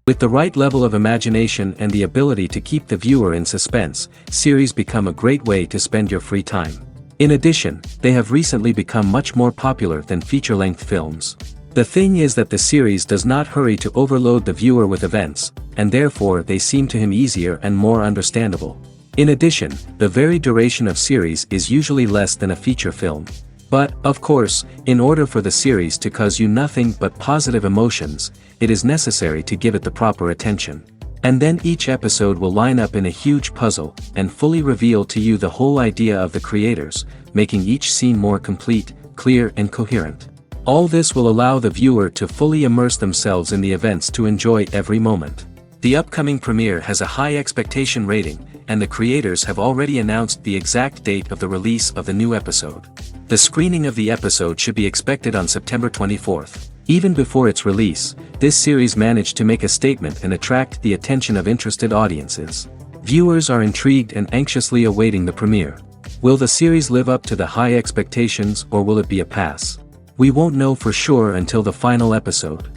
With the right level of imagination and the ability to keep the viewer in suspense, series become a great way to spend your free time. In addition, they have recently become much more popular than feature-length films. The thing is that the series does not hurry to overload the viewer with events, and therefore they seem to him easier and more understandable. In addition, the very duration of series is usually less than a feature film. But, of course, in order for the series to cause you nothing but positive emotions, it is necessary to give it the proper attention. And then each episode will line up in a huge puzzle, and fully reveal to you the whole idea of the creators, making each scene more complete, clear and coherent. All this will allow the viewer to fully immerse themselves in the events to enjoy every moment. The upcoming premiere has a high expectation rating, and the creators have already announced the exact date of the release of the new episode. The screening of the episode should be expected on September 24th. Even before its release, this series managed to make a statement and attract the attention of interested audiences. Viewers are intrigued and anxiously awaiting the premiere. Will the series live up to the high expectations, or will it be a pass? We won't know for sure until the final episode.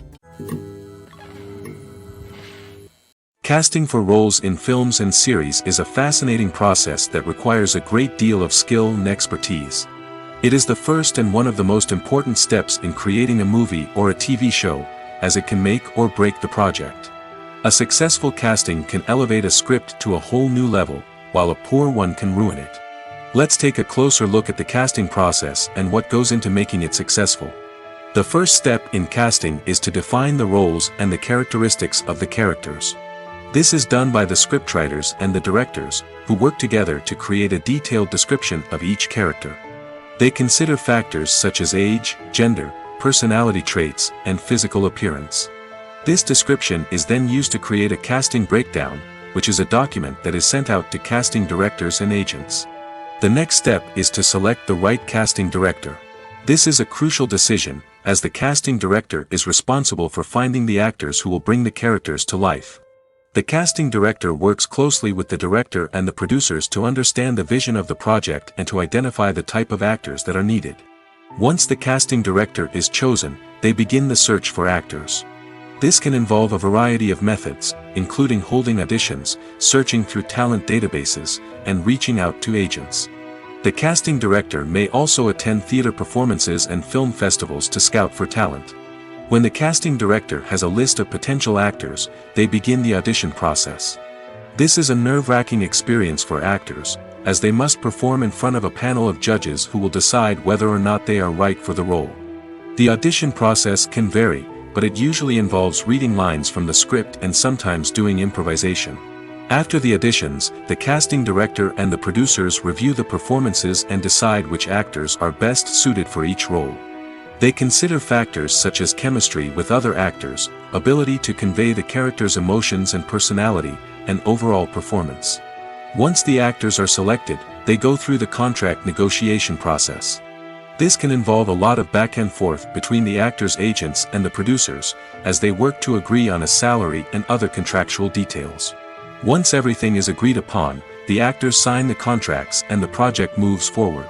Casting for roles in films and series is a fascinating process that requires a great deal of skill and expertise. It is the first and one of the most important steps in creating a movie or a TV show, as it can make or break the project. A successful casting can elevate a script to a whole new level, while a poor one can ruin it. Let's take a closer look at the casting process and what goes into making it successful. The first step in casting is to define the roles and the characteristics of the characters. This is done by the scriptwriters and the directors, who work together to create a detailed description of each character. They consider factors such as age, gender, personality traits, and physical appearance. This description is then used to create a casting breakdown, which is a document that is sent out to casting directors and agents. The next step is to select the right casting director. This is a crucial decision, as the casting director is responsible for finding the actors who will bring the characters to life. The casting director works closely with the director and the producers to understand the vision of the project and to identify the type of actors that are needed. Once the casting director is chosen, they begin the search for actors. This can involve a variety of methods, including holding auditions, searching through talent databases, and reaching out to agents. The casting director may also attend theater performances and film festivals to scout for talent. When the casting director has a list of potential actors, they begin the audition process. This is a nerve-wracking experience for actors, as they must perform in front of a panel of judges who will decide whether or not they are right for the role. The audition process can vary, but it usually involves reading lines from the script and sometimes doing improvisation. After the auditions, the casting director and the producers review the performances and decide which actors are best suited for each role. They consider factors such as chemistry with other actors, ability to convey the character's emotions and personality, and overall performance. Once the actors are selected, they go through the contract negotiation process. This can involve a lot of back and forth between the actors' agents and the producers, as they work to agree on a salary and other contractual details. Once everything is agreed upon, the actors sign the contracts and the project moves forward.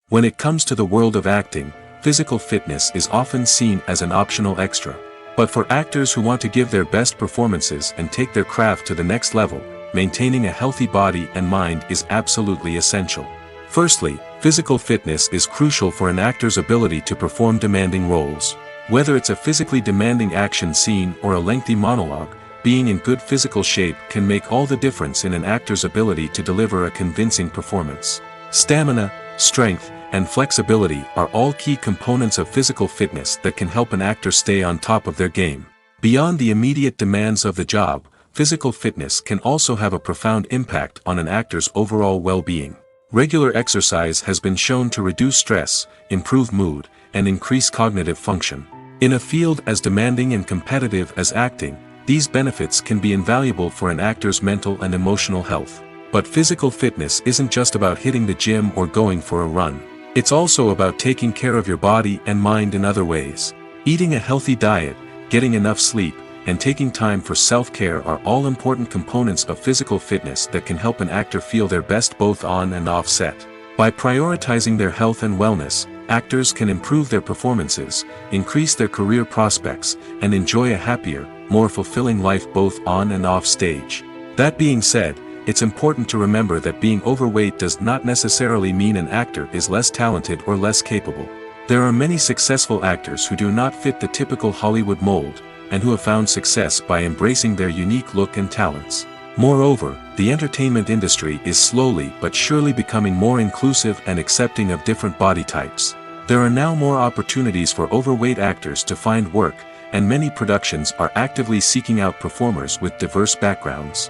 When it comes to the world of acting, physical fitness is often seen as an optional extra. But for actors who want to give their best performances and take their craft to the next level, maintaining a healthy body and mind is absolutely essential. Firstly, physical fitness is crucial for an actor's ability to perform demanding roles. Whether it's a physically demanding action scene or a lengthy monologue, being in good physical shape can make all the difference in an actor's ability to deliver a convincing performance. Stamina, strength, and flexibility are all key components of physical fitness that can help an actor stay on top of their game. Beyond the immediate demands of the job, physical fitness can also have a profound impact on an actor's overall well-being. Regular exercise has been shown to reduce stress, improve mood, and increase cognitive function. In a field as demanding and competitive as acting, these benefits can be invaluable for an actor's mental and emotional health. But physical fitness isn't just about hitting the gym or going for a run. It's also about taking care of your body and mind in other ways. Eating a healthy diet, getting enough sleep, and taking time for self-care are all important components of physical fitness that can help an actor feel their best both on and off set. By prioritizing their health and wellness, actors can improve their performances, increase their career prospects, and enjoy a happier, more fulfilling life both on and off stage. That being said, it's important to remember that being overweight does not necessarily mean an actor is less talented or less capable. There are many successful actors who do not fit the typical Hollywood mold, and who have found success by embracing their unique look and talents. Moreover, the entertainment industry is slowly but surely becoming more inclusive and accepting of different body types. There are now more opportunities for overweight actors to find work, and many productions are actively seeking out performers with diverse backgrounds.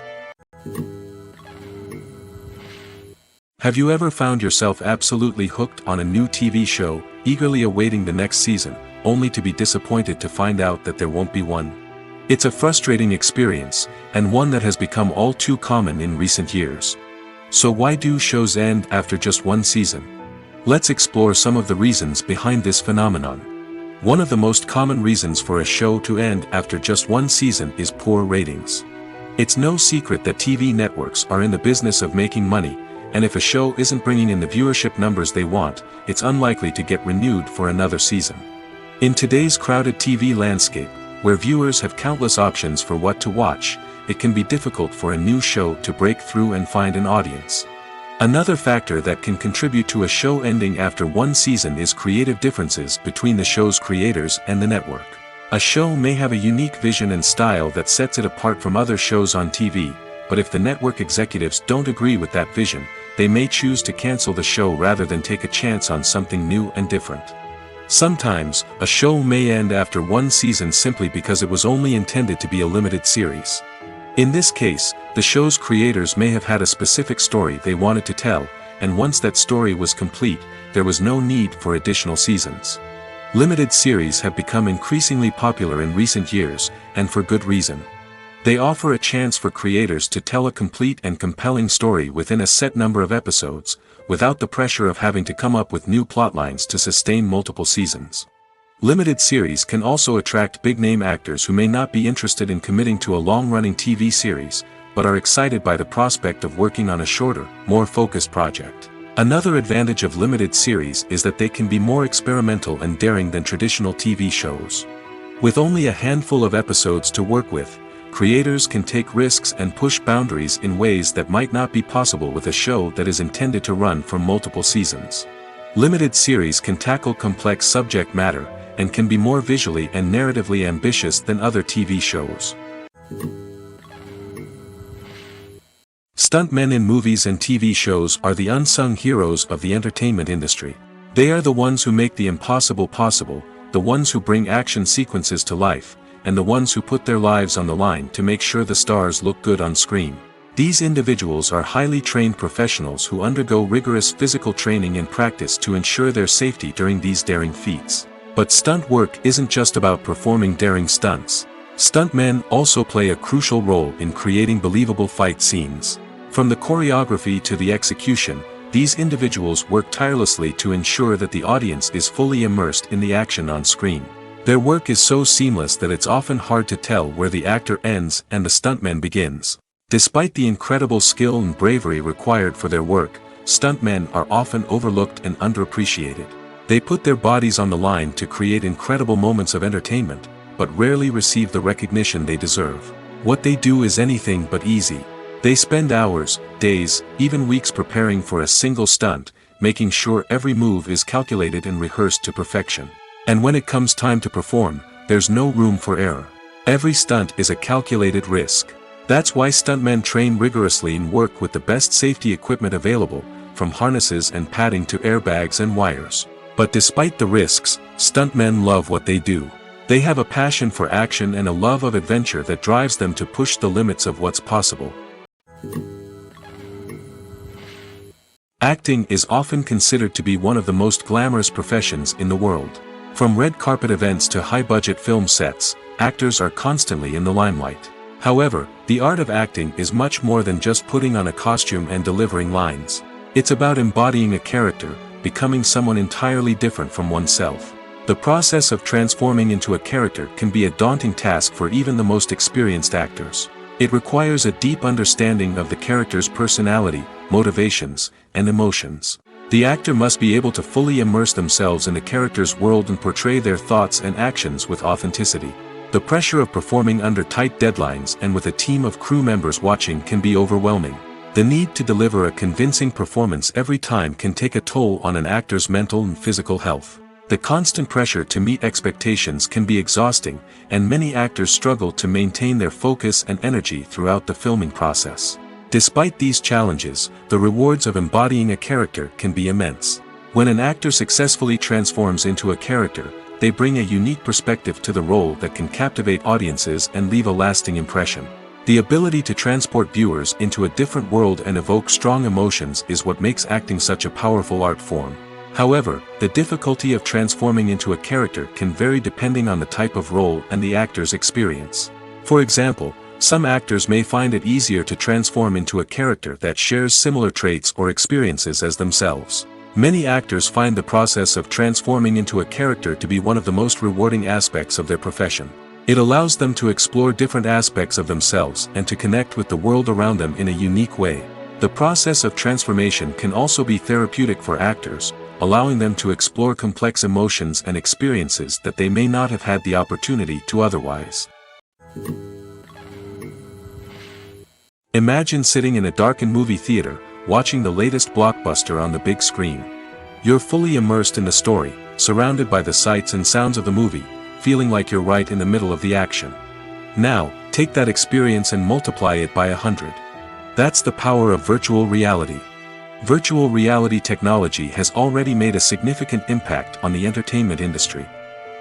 Have you ever found yourself absolutely hooked on a new TV show, eagerly awaiting the next season, only to be disappointed to find out that there won't be one? It's a frustrating experience, and one that has become all too common in recent years. So why do shows end after just one season? Let's explore some of the reasons behind this phenomenon. One of the most common reasons for a show to end after just one season is poor ratings. It's no secret that TV networks are in the business of making money, and if a show isn't bringing in the viewership numbers they want, it's unlikely to get renewed for another season. In today's crowded TV landscape, where viewers have countless options for what to watch, it can be difficult for a new show to break through and find an audience. Another factor that can contribute to a show ending after one season is creative differences between the show's creators and the network. A show may have a unique vision and style that sets it apart from other shows on TV, but if the network executives don't agree with that vision, they may choose to cancel the show rather than take a chance on something new and different. Sometimes, a show may end after one season simply because it was only intended to be a limited series. In this case, the show's creators may have had a specific story they wanted to tell, and once that story was complete, there was no need for additional seasons. Limited series have become increasingly popular in recent years, and for good reason. They offer a chance for creators to tell a complete and compelling story within a set number of episodes, without the pressure of having to come up with new plotlines to sustain multiple seasons. Limited series can also attract big-name actors who may not be interested in committing to a long-running TV series, but are excited by the prospect of working on a shorter, more focused project. Another advantage of limited series is that they can be more experimental and daring than traditional TV shows. With only a handful of episodes to work with, creators can take risks and push boundaries in ways that might not be possible with a show that is intended to run for multiple seasons. Limited series can tackle complex subject matter, and can be more visually and narratively ambitious than other TV shows. Stuntmen in movies and TV shows are the unsung heroes of the entertainment industry. They are the ones who make the impossible possible, the ones who bring action sequences to life, and the ones who put their lives on the line to make sure the stars look good on screen. These individuals are highly trained professionals who undergo rigorous physical training and practice to ensure their safety during these daring feats. But stunt work isn't just about performing daring stunts. Stuntmen also play a crucial role in creating believable fight scenes. From the choreography to the execution, these individuals work tirelessly to ensure that the audience is fully immersed in the action on screen. Their work is so seamless that it's often hard to tell where the actor ends and the stuntman begins. Despite the incredible skill and bravery required for their work, stuntmen are often overlooked and underappreciated. They put their bodies on the line to create incredible moments of entertainment, but rarely receive the recognition they deserve. What they do is anything but easy. They spend hours, days, even weeks preparing for a single stunt, making sure every move is calculated and rehearsed to perfection. And when it comes time to perform, there's no room for error. Every stunt is a calculated risk. That's why stuntmen train rigorously and work with the best safety equipment available, from harnesses and padding to airbags and wires. But despite the risks, stuntmen love what they do. They have a passion for action and a love of adventure that drives them to push the limits of what's possible. Acting is often considered to be one of the most glamorous professions in the world. From red carpet events to high-budget film sets, actors are constantly in the limelight. However, the art of acting is much more than just putting on a costume and delivering lines. It's about embodying a character, becoming someone entirely different from oneself. The process of transforming into a character can be a daunting task for even the most experienced actors. It requires a deep understanding of the character's personality, motivations, and emotions. The actor must be able to fully immerse themselves in the character's world and portray their thoughts and actions with authenticity. The pressure of performing under tight deadlines and with a team of crew members watching can be overwhelming. The need to deliver a convincing performance every time can take a toll on an actor's mental and physical health. The constant pressure to meet expectations can be exhausting, and many actors struggle to maintain their focus and energy throughout the filming process. Despite these challenges, the rewards of embodying a character can be immense. When an actor successfully transforms into a character, they bring a unique perspective to the role that can captivate audiences and leave a lasting impression. The ability to transport viewers into a different world and evoke strong emotions is what makes acting such a powerful art form. However, the difficulty of transforming into a character can vary depending on the type of role and the actor's experience. For example, some actors may find it easier to transform into a character that shares similar traits or experiences as themselves. Many actors find the process of transforming into a character to be one of the most rewarding aspects of their profession. It allows them to explore different aspects of themselves and to connect with the world around them in a unique way. The process of transformation can also be therapeutic for actors, allowing them to explore complex emotions and experiences that they may not have had the opportunity to otherwise. Imagine sitting in a darkened movie theater, watching the latest blockbuster on the big screen. You're fully immersed in the story, surrounded by the sights and sounds of the movie, feeling like you're right in the middle of the action. Now, take that experience and multiply it by 100. That's the power of virtual reality. Virtual reality technology has already made a significant impact on the entertainment industry.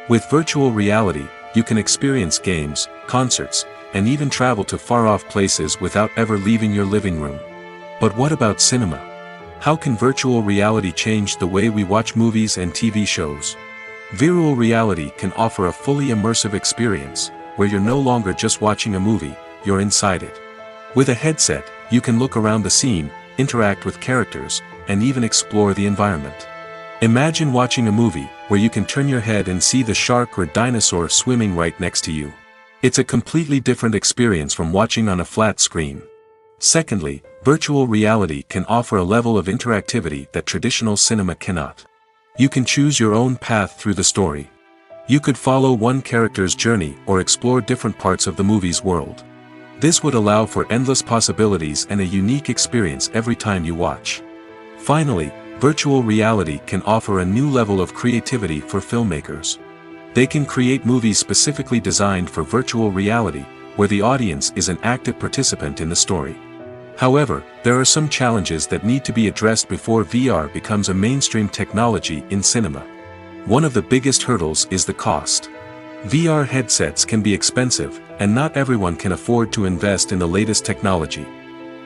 With virtual reality, you can experience games, concerts, and even travel to far-off places without ever leaving your living room. But what about cinema? How can virtual reality change the way we watch movies and TV shows? Virtual reality can offer a fully immersive experience, where you're no longer just watching a movie, you're inside it. With a headset, you can look around the scene, interact with characters, and even explore the environment. Imagine watching a movie where you can turn your head and see the shark or dinosaur swimming right next to you. It's a completely different experience from watching on a flat screen. Secondly, virtual reality can offer a level of interactivity that traditional cinema cannot. You can choose your own path through the story. You could follow one character's journey or explore different parts of the movie's world. This would allow for endless possibilities and a unique experience every time you watch. Finally, virtual reality can offer a new level of creativity for filmmakers. They can create movies specifically designed for virtual reality, where the audience is an active participant in the story. However, there are some challenges that need to be addressed before VR becomes a mainstream technology in cinema. One of the biggest hurdles is the cost. VR headsets can be expensive, and not everyone can afford to invest in the latest technology.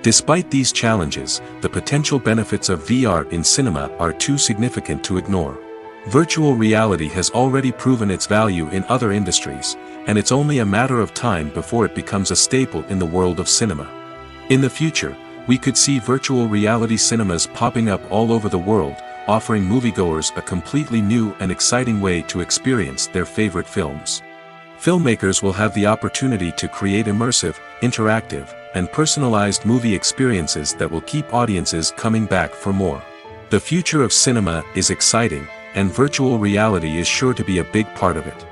Despite these challenges, the potential benefits of VR in cinema are too significant to ignore. Virtual reality has already proven its value in other industries, and it's only a matter of time before it becomes a staple in the world of cinema. In the future, we could see virtual reality cinemas popping up all over the world, offering moviegoers a completely new and exciting way to experience their favorite films. Filmmakers will have the opportunity to create immersive, interactive, and personalized movie experiences that will keep audiences coming back for more. The future of cinema is exciting, and virtual reality is sure to be a big part of it.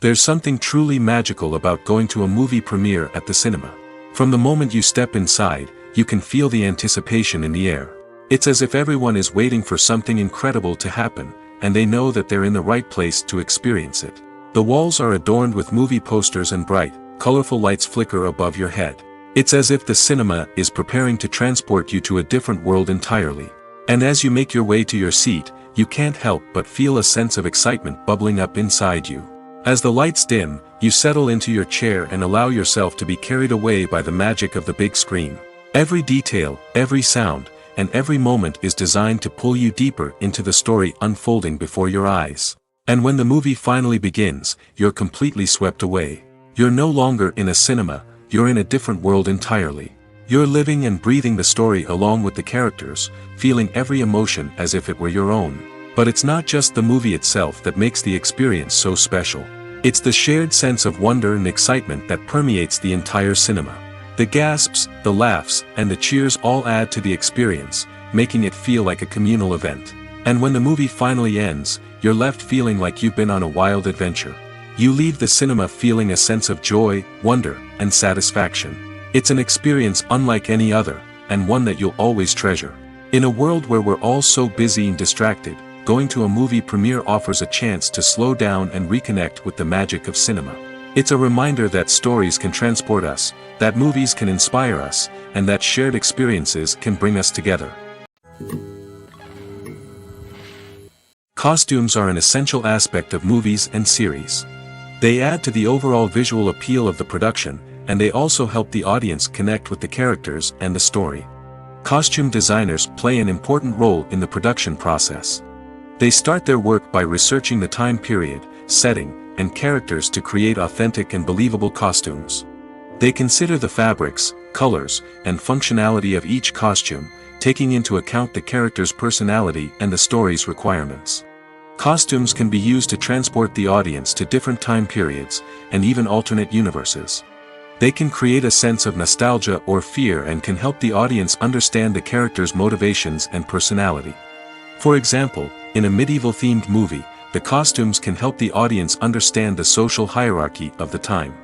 There's something truly magical about going to a movie premiere at the cinema. From the moment you step inside, you can feel the anticipation in the air. It's as if everyone is waiting for something incredible to happen, and they know that they're in the right place to experience it. The walls are adorned with movie posters and bright, colorful lights flicker above your head. It's as if the cinema is preparing to transport you to a different world entirely. And as you make your way to your seat, you can't help but feel a sense of excitement bubbling up inside you. As the lights dim, you settle into your chair and allow yourself to be carried away by the magic of the big screen. Every detail, every sound, and every moment is designed to pull you deeper into the story unfolding before your eyes. And when the movie finally begins, you're completely swept away. You're no longer in a cinema, you're in a different world entirely. You're living and breathing the story along with the characters, feeling every emotion as if it were your own. But it's not just the movie itself that makes the experience so special. It's the shared sense of wonder and excitement that permeates the entire cinema. The gasps, the laughs, and the cheers all add to the experience, making it feel like a communal event. And when the movie finally ends, you're left feeling like you've been on a wild adventure. You leave the cinema feeling a sense of joy, wonder, and satisfaction. It's an experience unlike any other, and one that you'll always treasure. In a world where we're all so busy and distracted, going to a movie premiere offers a chance to slow down and reconnect with the magic of cinema. It's a reminder that stories can transport us, that movies can inspire us, and that shared experiences can bring us together. Costumes are an essential aspect of movies and series. They add to the overall visual appeal of the production, and they also help the audience connect with the characters and the story. Costume designers play an important role in the production process. They start their work by researching the time period, setting, and characters to create authentic and believable costumes. They consider the fabrics, colors, and functionality of each costume, taking into account the character's personality and the story's requirements. Costumes can be used to transport the audience to different time periods, and even alternate universes. They can create a sense of nostalgia or fear and can help the audience understand the character's motivations and personality. For example, in a medieval-themed movie, the costumes can help the audience understand the social hierarchy of the time.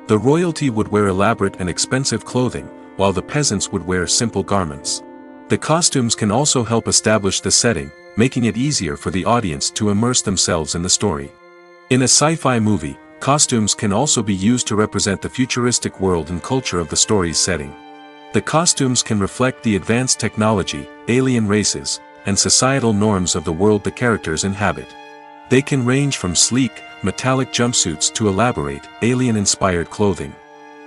The royalty would wear elaborate and expensive clothing, while the peasants would wear simple garments. The costumes can also help establish the setting, making it easier for the audience to immerse themselves in the story. In a sci-fi movie, costumes can also be used to represent the futuristic world and culture of the story's setting. The costumes can reflect the advanced technology, alien races, and societal norms of the world the characters inhabit. They can range from sleek, metallic jumpsuits to elaborate, alien-inspired clothing.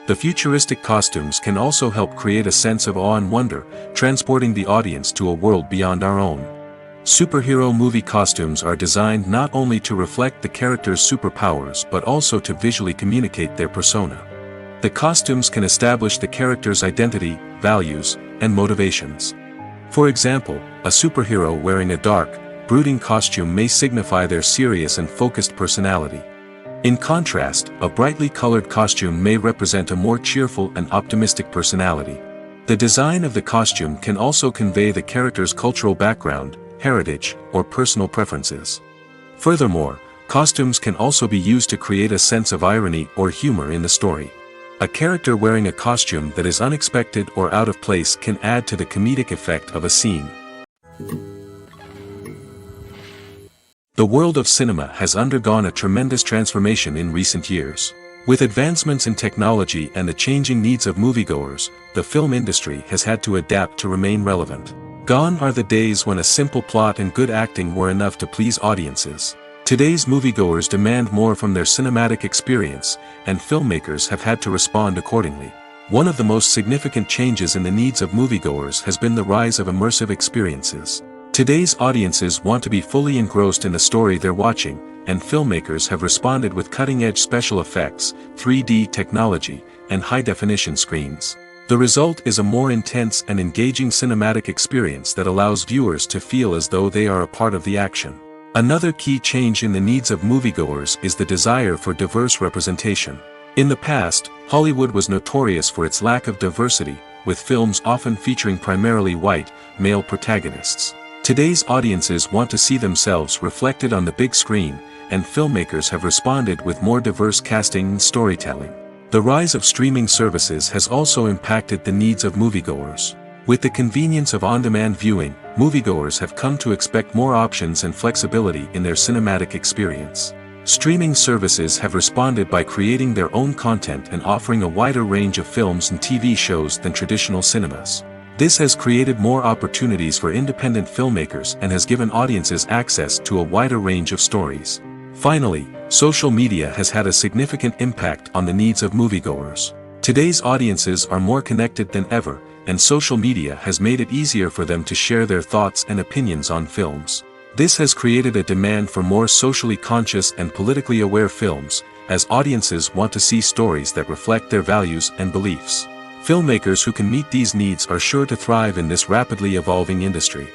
The futuristic costumes can also help create a sense of awe and wonder, transporting the audience to a world beyond our own. Superhero movie costumes are designed not only to reflect the character's superpowers but also to visually communicate their persona. The costumes can establish the character's identity, values, and motivations. For example, a superhero wearing a dark, brooding costume may signify their serious and focused personality. In contrast, a brightly colored costume may represent a more cheerful and optimistic personality. The design of the costume can also convey the character's cultural background, heritage, or personal preferences. Furthermore, costumes can also be used to create a sense of irony or humor in the story. A character wearing a costume that is unexpected or out of place can add to the comedic effect of a scene. The world of cinema has undergone a tremendous transformation in recent years. With advancements in technology and the changing needs of moviegoers, the film industry has had to adapt to remain relevant. Gone are the days when a simple plot and good acting were enough to please audiences. Today's moviegoers demand more from their cinematic experience, and filmmakers have had to respond accordingly. One of the most significant changes in the needs of moviegoers has been the rise of immersive experiences. Today's audiences want to be fully engrossed in the story they're watching, and filmmakers have responded with cutting-edge special effects, 3D technology, and high-definition screens. The result is a more intense and engaging cinematic experience that allows viewers to feel as though they are a part of the action. Another key change in the needs of moviegoers is the desire for diverse representation. In the past, Hollywood was notorious for its lack of diversity, with films often featuring primarily white, male protagonists. Today's audiences want to see themselves reflected on the big screen, and filmmakers have responded with more diverse casting and storytelling. The rise of streaming services has also impacted the needs of moviegoers. With the convenience of on-demand viewing, moviegoers have come to expect more options and flexibility in their cinematic experience. Streaming services have responded by creating their own content and offering a wider range of films and TV shows than traditional cinemas. This has created more opportunities for independent filmmakers and has given audiences access to a wider range of stories. Finally, social media has had a significant impact on the needs of moviegoers. Today's audiences are more connected than ever, and social media has made it easier for them to share their thoughts and opinions on films. This has created a demand for more socially conscious and politically aware films, as audiences want to see stories that reflect their values and beliefs. Filmmakers who can meet these needs are sure to thrive in this rapidly evolving industry.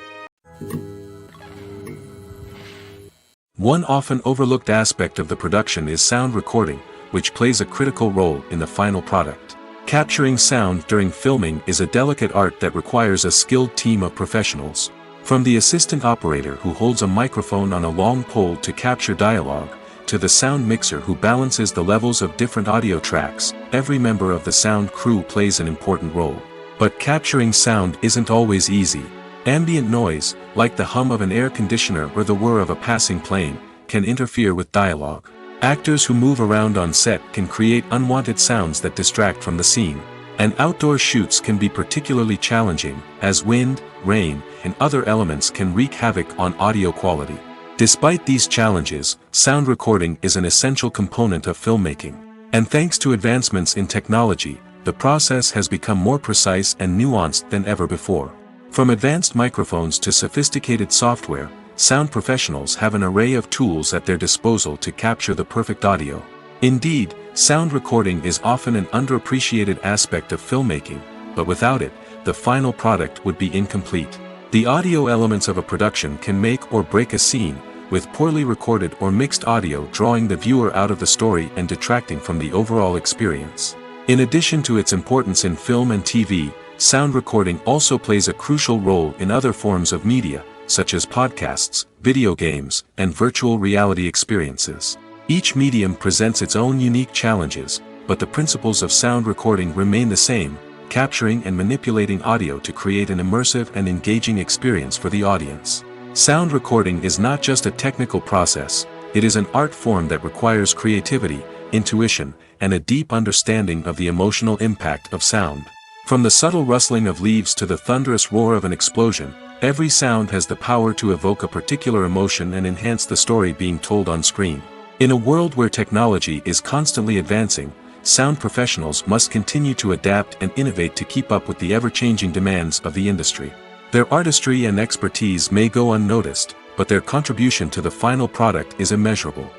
One often overlooked aspect of the production is sound recording, which plays a critical role in the final product. Capturing sound during filming is a delicate art that requires a skilled team of professionals. From the assistant operator who holds a microphone on a long pole to capture dialogue, to the sound mixer who balances the levels of different audio tracks, every member of the sound crew plays an important role. But capturing sound isn't always easy. Ambient noise, like the hum of an air conditioner or the whir of a passing plane, can interfere with dialogue. Actors who move around on set can create unwanted sounds that distract from the scene. And outdoor shoots can be particularly challenging, as wind, rain, and other elements can wreak havoc on audio quality. Despite these challenges, sound recording is an essential component of filmmaking. And thanks to advancements in technology, the process has become more precise and nuanced than ever before. From advanced microphones to sophisticated software, sound professionals have an array of tools at their disposal to capture the perfect audio. Indeed, sound recording is often an underappreciated aspect of filmmaking, but without it, the final product would be incomplete. The audio elements of a production can make or break a scene, with poorly recorded or mixed audio drawing the viewer out of the story and detracting from the overall experience. In addition to its importance in film and TV, sound recording also plays a crucial role in other forms of media, such as podcasts, video games, and virtual reality experiences. Each medium presents its own unique challenges, but the principles of sound recording remain the same, capturing and manipulating audio to create an immersive and engaging experience for the audience. Sound recording is not just a technical process, it is an art form that requires creativity, intuition, and a deep understanding of the emotional impact of sound. From the subtle rustling of leaves to the thunderous roar of an explosion, every sound has the power to evoke a particular emotion and enhance the story being told on screen. In a world where technology is constantly advancing, sound professionals must continue to adapt and innovate to keep up with the ever-changing demands of the industry. Their artistry and expertise may go unnoticed, but their contribution to the final product is immeasurable.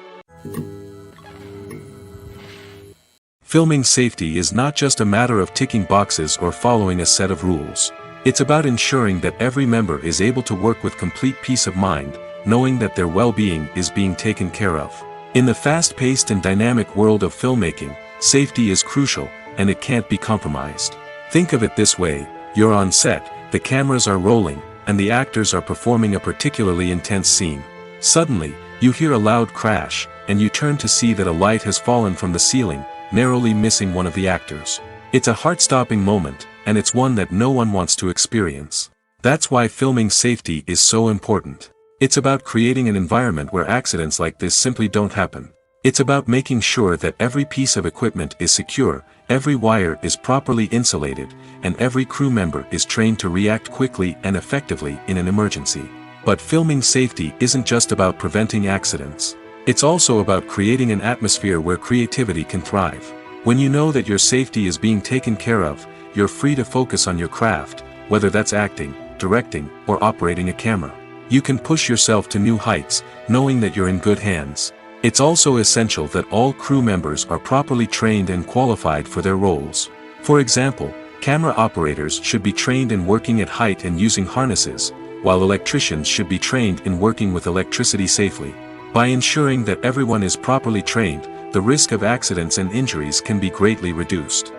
Filming safety is not just a matter of ticking boxes or following a set of rules. It's about ensuring that every member is able to work with complete peace of mind, knowing that their well-being is being taken care of. In the fast-paced and dynamic world of filmmaking, safety is crucial, and it can't be compromised. Think of it this way: you're on set, the cameras are rolling, and the actors are performing a particularly intense scene. Suddenly, you hear a loud crash, and you turn to see that a light has fallen from the ceiling, narrowly missing one of the actors. It's a heart-stopping moment, and it's one that no one wants to experience. That's why filming safety is so important. It's about creating an environment where accidents like this simply don't happen. It's about making sure that every piece of equipment is secure, every wire is properly insulated, and every crew member is trained to react quickly and effectively in an emergency. But filming safety isn't just about preventing accidents. It's also about creating an atmosphere where creativity can thrive. When you know that your safety is being taken care of, you're free to focus on your craft, whether that's acting, directing, or operating a camera. You can push yourself to new heights, knowing that you're in good hands. It's also essential that all crew members are properly trained and qualified for their roles. For example, camera operators should be trained in working at height and using harnesses, while electricians should be trained in working with electricity safely. By ensuring that everyone is properly trained, the risk of accidents and injuries can be greatly reduced.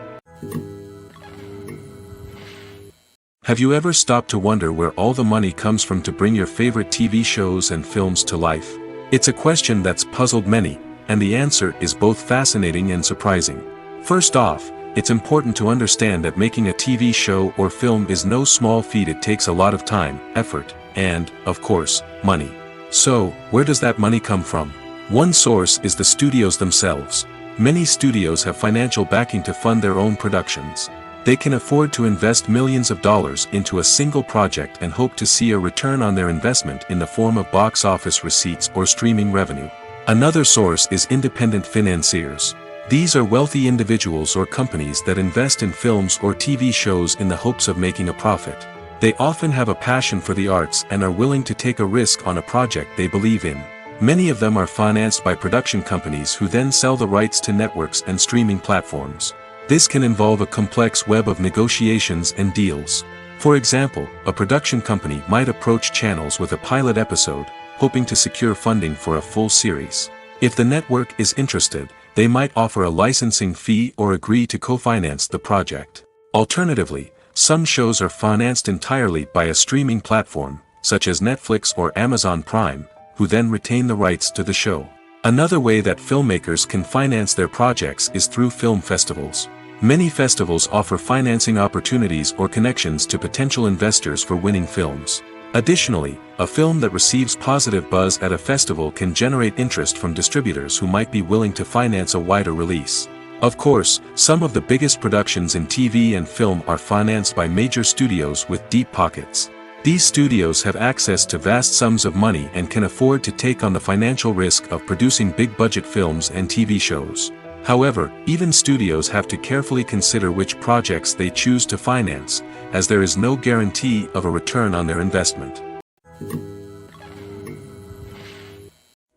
Have you ever stopped to wonder where all the money comes from to bring your favorite TV shows and films to life? It's a question that's puzzled many, and the answer is both fascinating and surprising. First off, it's important to understand that making a TV show or film is no small feat. It takes a lot of time, effort, and, of course, money. So, where does that money come from? One source is the studios themselves. Many studios have financial backing to fund their own productions. They can afford to invest millions of dollars into a single project and hope to see a return on their investment in the form of box office receipts or streaming revenue. Another source is independent financiers. These are wealthy individuals or companies that invest in films or TV shows in the hopes of making a profit. They often have a passion for the arts and are willing to take a risk on a project they believe in. Many of them are financed by production companies who then sell the rights to networks and streaming platforms. This can involve a complex web of negotiations and deals. For example, a production company might approach channels with a pilot episode, hoping to secure funding for a full series. If the network is interested, they might offer a licensing fee or agree to co-finance the project. Alternatively, some shows are financed entirely by a streaming platform, such as Netflix or Amazon Prime, who then retain the rights to the show. Another way that filmmakers can finance their projects is through film festivals. Many festivals offer financing opportunities or connections to potential investors for winning films. Additionally, a film that receives positive buzz at a festival can generate interest from distributors who might be willing to finance a wider release. Of course, some of the biggest productions in TV and film are financed by major studios with deep pockets. These studios have access to vast sums of money and can afford to take on the financial risk of producing big-budget films and TV shows. However, even studios have to carefully consider which projects they choose to finance, as there is no guarantee of a return on their investment.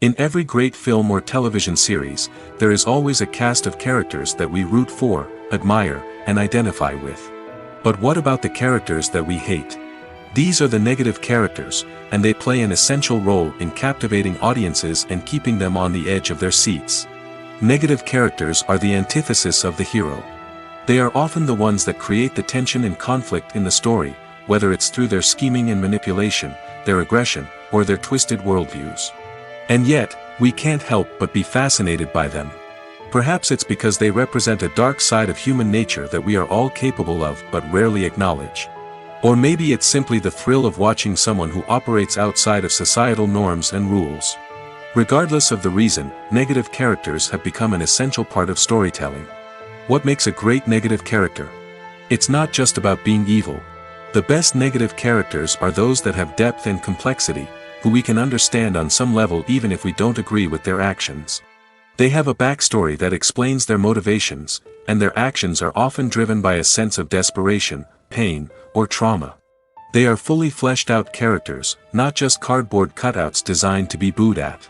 In every great film or television series, there is always a cast of characters that we root for, admire, and identify with. But what about the characters that we hate? These are the negative characters, and they play an essential role in captivating audiences and keeping them on the edge of their seats. Negative characters are the antithesis of the hero. They are often the ones that create the tension and conflict in the story, whether it's through their scheming and manipulation, their aggression, or their twisted worldviews. And yet, we can't help but be fascinated by them. Perhaps it's because they represent a dark side of human nature that we are all capable of but rarely acknowledge. Or maybe it's simply the thrill of watching someone who operates outside of societal norms and rules. Regardless of the reason, negative characters have become an essential part of storytelling. What makes a great negative character? It's not just about being evil. The best negative characters are those that have depth and complexity, who we can understand on some level even if we don't agree with their actions. They have a backstory that explains their motivations, and their actions are often driven by a sense of desperation, pain, or trauma. They are fully fleshed out characters, not just cardboard cutouts designed to be booed at.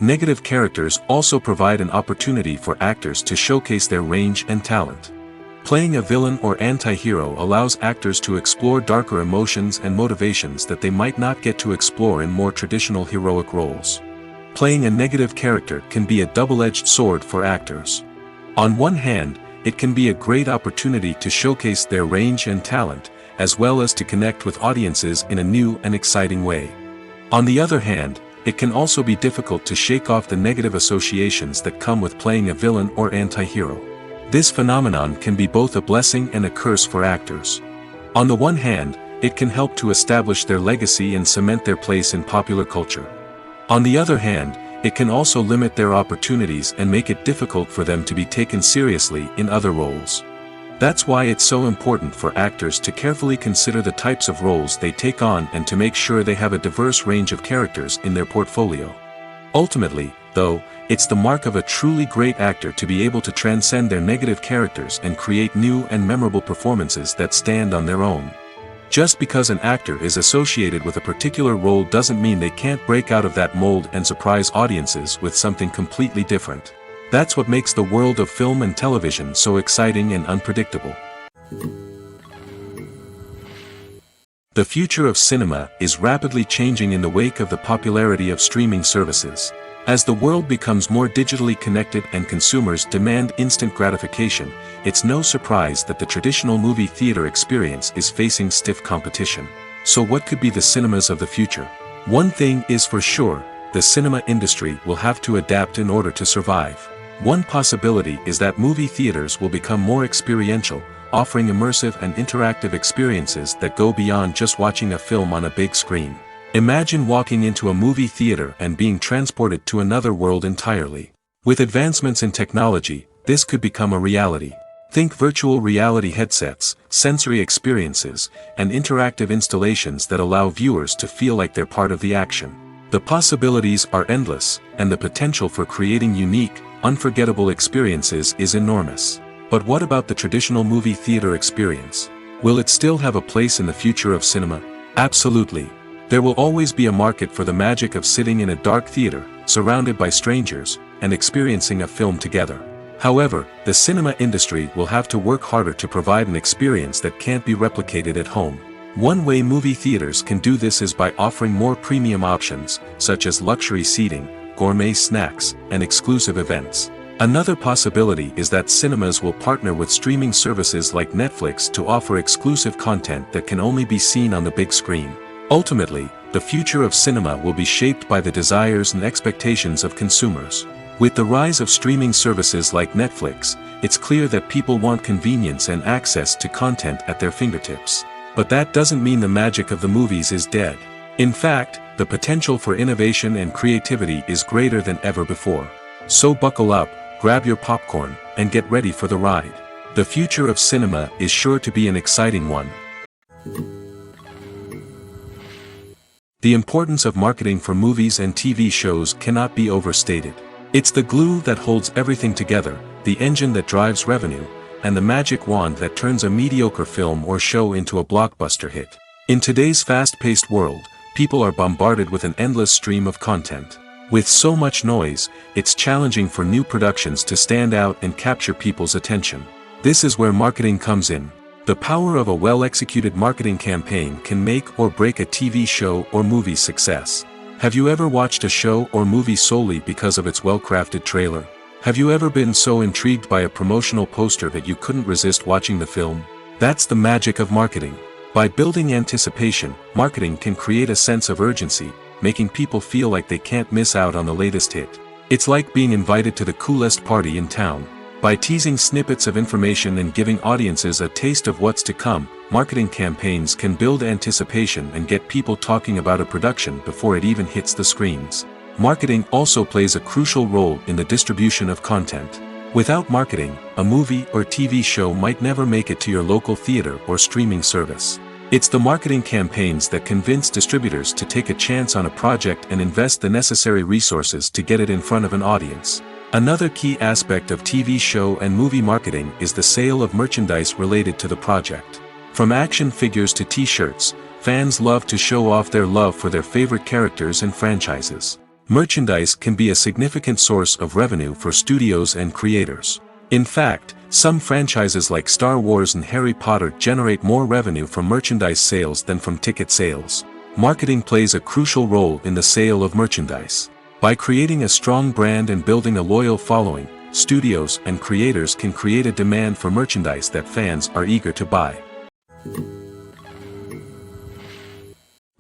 Negative characters also provide an opportunity for actors to showcase their range and talent. Playing a villain or anti-hero allows actors to explore darker emotions and motivations that they might not get to explore in more traditional heroic roles. Playing a negative character can be a double-edged sword for actors. On one hand, it can be a great opportunity to showcase their range and talent, as well as to connect with audiences in a new and exciting way. On the other hand, it can also be difficult to shake off the negative associations that come with playing a villain or anti-hero. This phenomenon can be both a blessing and a curse for actors. On the one hand, it can help to establish their legacy and cement their place in popular culture. On the other hand, it can also limit their opportunities and make it difficult for them to be taken seriously in other roles. That's why it's so important for actors to carefully consider the types of roles they take on and to make sure they have a diverse range of characters in their portfolio. Ultimately, though, it's the mark of a truly great actor to be able to transcend their negative characters and create new and memorable performances that stand on their own. Just because an actor is associated with a particular role doesn't mean they can't break out of that mold and surprise audiences with something completely different. That's what makes the world of film and television so exciting and unpredictable. The future of cinema is rapidly changing in the wake of the popularity of streaming services. As the world becomes more digitally connected and consumers demand instant gratification, it's no surprise that the traditional movie theater experience is facing stiff competition. So what could be the cinemas of the future? One thing is for sure, the cinema industry will have to adapt in order to survive. One possibility is that movie theaters will become more experiential, offering immersive and interactive experiences that go beyond just watching a film on a big screen. Imagine walking into a movie theater and being transported to another world entirely. With advancements in technology, this could become a reality. Think virtual reality headsets, sensory experiences, and interactive installations that allow viewers to feel like they're part of the action. The possibilities are endless, and the potential for creating unique, unforgettable experiences is enormous. But what about the traditional movie theater experience? Will it still have a place in the future of cinema? Absolutely. There will always be a market for the magic of sitting in a dark theater, surrounded by strangers, and experiencing a film together. However, the cinema industry will have to work harder to provide an experience that can't be replicated at home. One way movie theaters can do this is by offering more premium options, such as luxury seating, gourmet snacks, and exclusive events. Another possibility is that cinemas will partner with streaming services like Netflix to offer exclusive content that can only be seen on the big screen. Ultimately, the future of cinema will be shaped by the desires and expectations of consumers. With the rise of streaming services like Netflix, it's clear that people want convenience and access to content at their fingertips. But that doesn't mean the magic of the movies is dead. In fact, the potential for innovation and creativity is greater than ever before. So buckle up, grab your popcorn, and get ready for the ride. The future of cinema is sure to be an exciting one. The importance of marketing for movies and TV shows cannot be overstated. It's the glue that holds everything together, the engine that drives revenue, and the magic wand that turns a mediocre film or show into a blockbuster hit. In today's fast-paced world, people are bombarded with an endless stream of content. With so much noise, it's challenging for new productions to stand out and capture people's attention. This is where marketing comes in. The power of a well-executed marketing campaign can make or break a TV show or movie's success. Have you ever watched a show or movie solely because of its well-crafted trailer? Have you ever been so intrigued by a promotional poster that you couldn't resist watching the film? That's the magic of marketing. By building anticipation, marketing can create a sense of urgency, making people feel like they can't miss out on the latest hit. It's like being invited to the coolest party in town. By teasing snippets of information and giving audiences a taste of what's to come, marketing campaigns can build anticipation and get people talking about a production before it even hits the screens. Marketing also plays a crucial role in the distribution of content. Without marketing, a movie or TV show might never make it to your local theater or streaming service. It's the marketing campaigns that convince distributors to take a chance on a project and invest the necessary resources to get it in front of an audience. Another key aspect of TV show and movie marketing is the sale of merchandise related to the project. From action figures to t-shirts, fans love to show off their love for their favorite characters and franchises. Merchandise can be a significant source of revenue for studios and creators. In fact, some franchises like Star Wars and Harry Potter generate more revenue from merchandise sales than from ticket sales. Marketing plays a crucial role in the sale of merchandise. By creating a strong brand and building a loyal following, studios and creators can create a demand for merchandise that fans are eager to buy.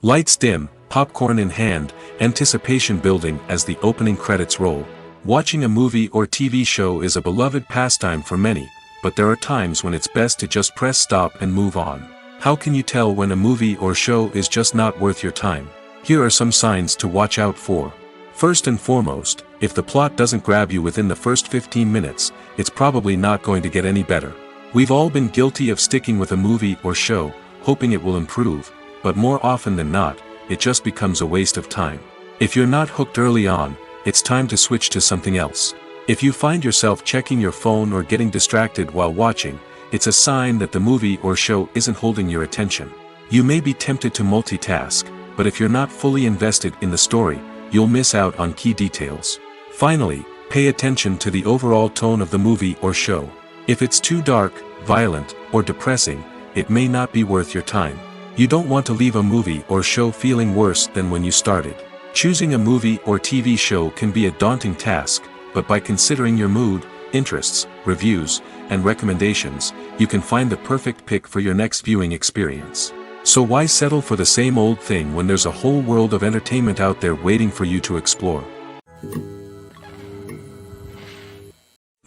Lights dim, popcorn in hand, anticipation building as the opening credits roll. Watching a movie or TV show is a beloved pastime for many, but there are times when it's best to just press stop and move on. How can you tell when a movie or show is just not worth your time? Here are some signs to watch out for. First and foremost, if the plot doesn't grab you within the first 15 minutes, it's probably not going to get any better. We've all been guilty of sticking with a movie or show, hoping it will improve, but more often than not, it just becomes a waste of time. If you're not hooked early on, it's time to switch to something else. If you find yourself checking your phone or getting distracted while watching, it's a sign that the movie or show isn't holding your attention. You may be tempted to multitask, but if you're not fully invested in the story, you'll miss out on key details. Finally, pay attention to the overall tone of the movie or show. If it's too dark, violent, or depressing, it may not be worth your time. You don't want to leave a movie or show feeling worse than when you started. Choosing a movie or TV show can be a daunting task, but by considering your mood, interests, reviews, and recommendations, you can find the perfect pick for your next viewing experience. So why settle for the same old thing when there's a whole world of entertainment out there waiting for you to explore?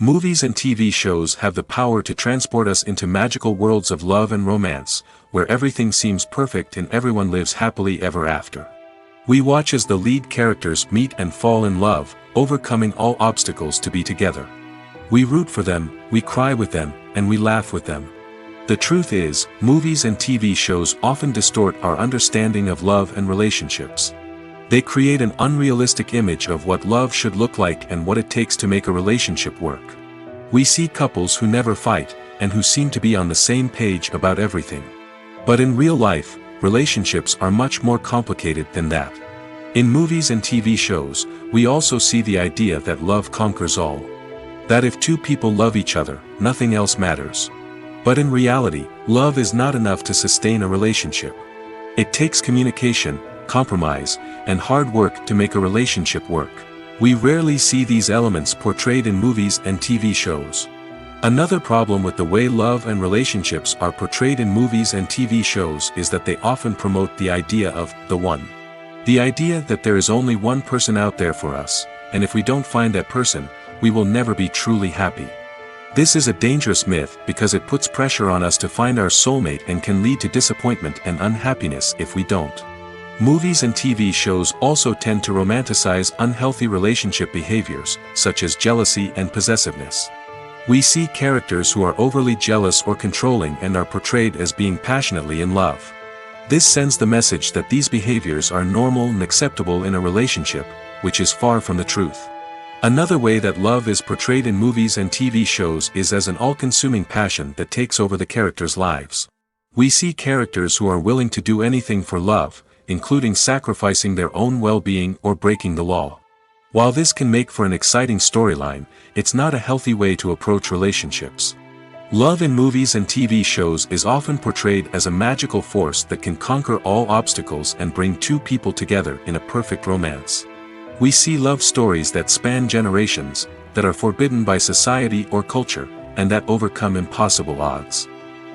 Movies and TV shows have the power to transport us into magical worlds of love and romance, where everything seems perfect and everyone lives happily ever after. We watch as the lead characters meet and fall in love, overcoming all obstacles to be together. We root for them, we cry with them, and we laugh with them. The truth is, movies and TV shows often distort our understanding of love and relationships. They create an unrealistic image of what love should look like and what it takes to make a relationship work. We see couples who never fight, and who seem to be on the same page about everything. But in real life, relationships are much more complicated than that. In movies and TV shows, we also see the idea that love conquers all. That if two people love each other, nothing else matters. But in reality, love is not enough to sustain a relationship. It takes communication, compromise, and hard work to make a relationship work. We rarely see these elements portrayed in movies and TV shows. Another problem with the way love and relationships are portrayed in movies and TV shows is that they often promote the idea of the one. The idea that there is only one person out there for us, and if we don't find that person, we will never be truly happy. This is a dangerous myth because it puts pressure on us to find our soulmate and can lead to disappointment and unhappiness if we don't. Movies and TV shows also tend to romanticize unhealthy relationship behaviors, such as jealousy and possessiveness. We see characters who are overly jealous or controlling and are portrayed as being passionately in love. This sends the message that these behaviors are normal and acceptable in a relationship, which is far from the truth. Another way that love is portrayed in movies and TV shows is as an all-consuming passion that takes over the characters' lives. We see characters who are willing to do anything for love, including sacrificing their own well-being or breaking the law. While this can make for an exciting storyline, it's not a healthy way to approach relationships. Love in movies and TV shows is often portrayed as a magical force that can conquer all obstacles and bring two people together in a perfect romance. We see love stories that span generations, that are forbidden by society or culture, and that overcome impossible odds.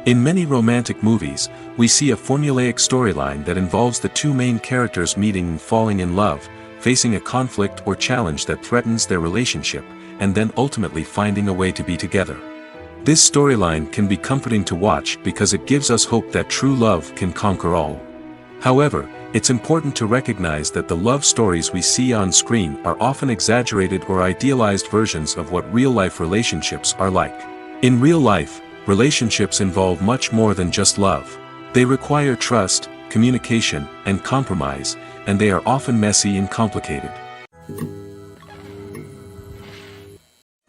In many romantic movies, we see a formulaic storyline that involves the two main characters meeting and falling in love, facing a conflict or challenge that threatens their relationship, and then ultimately finding a way to be together. This storyline can be comforting to watch because it gives us hope that true love can conquer all. However, it's important to recognize that the love stories we see on screen are often exaggerated or idealized versions of what real-life relationships are like. In real life, relationships involve much more than just love. They require trust, communication, and compromise, and they are often messy and complicated.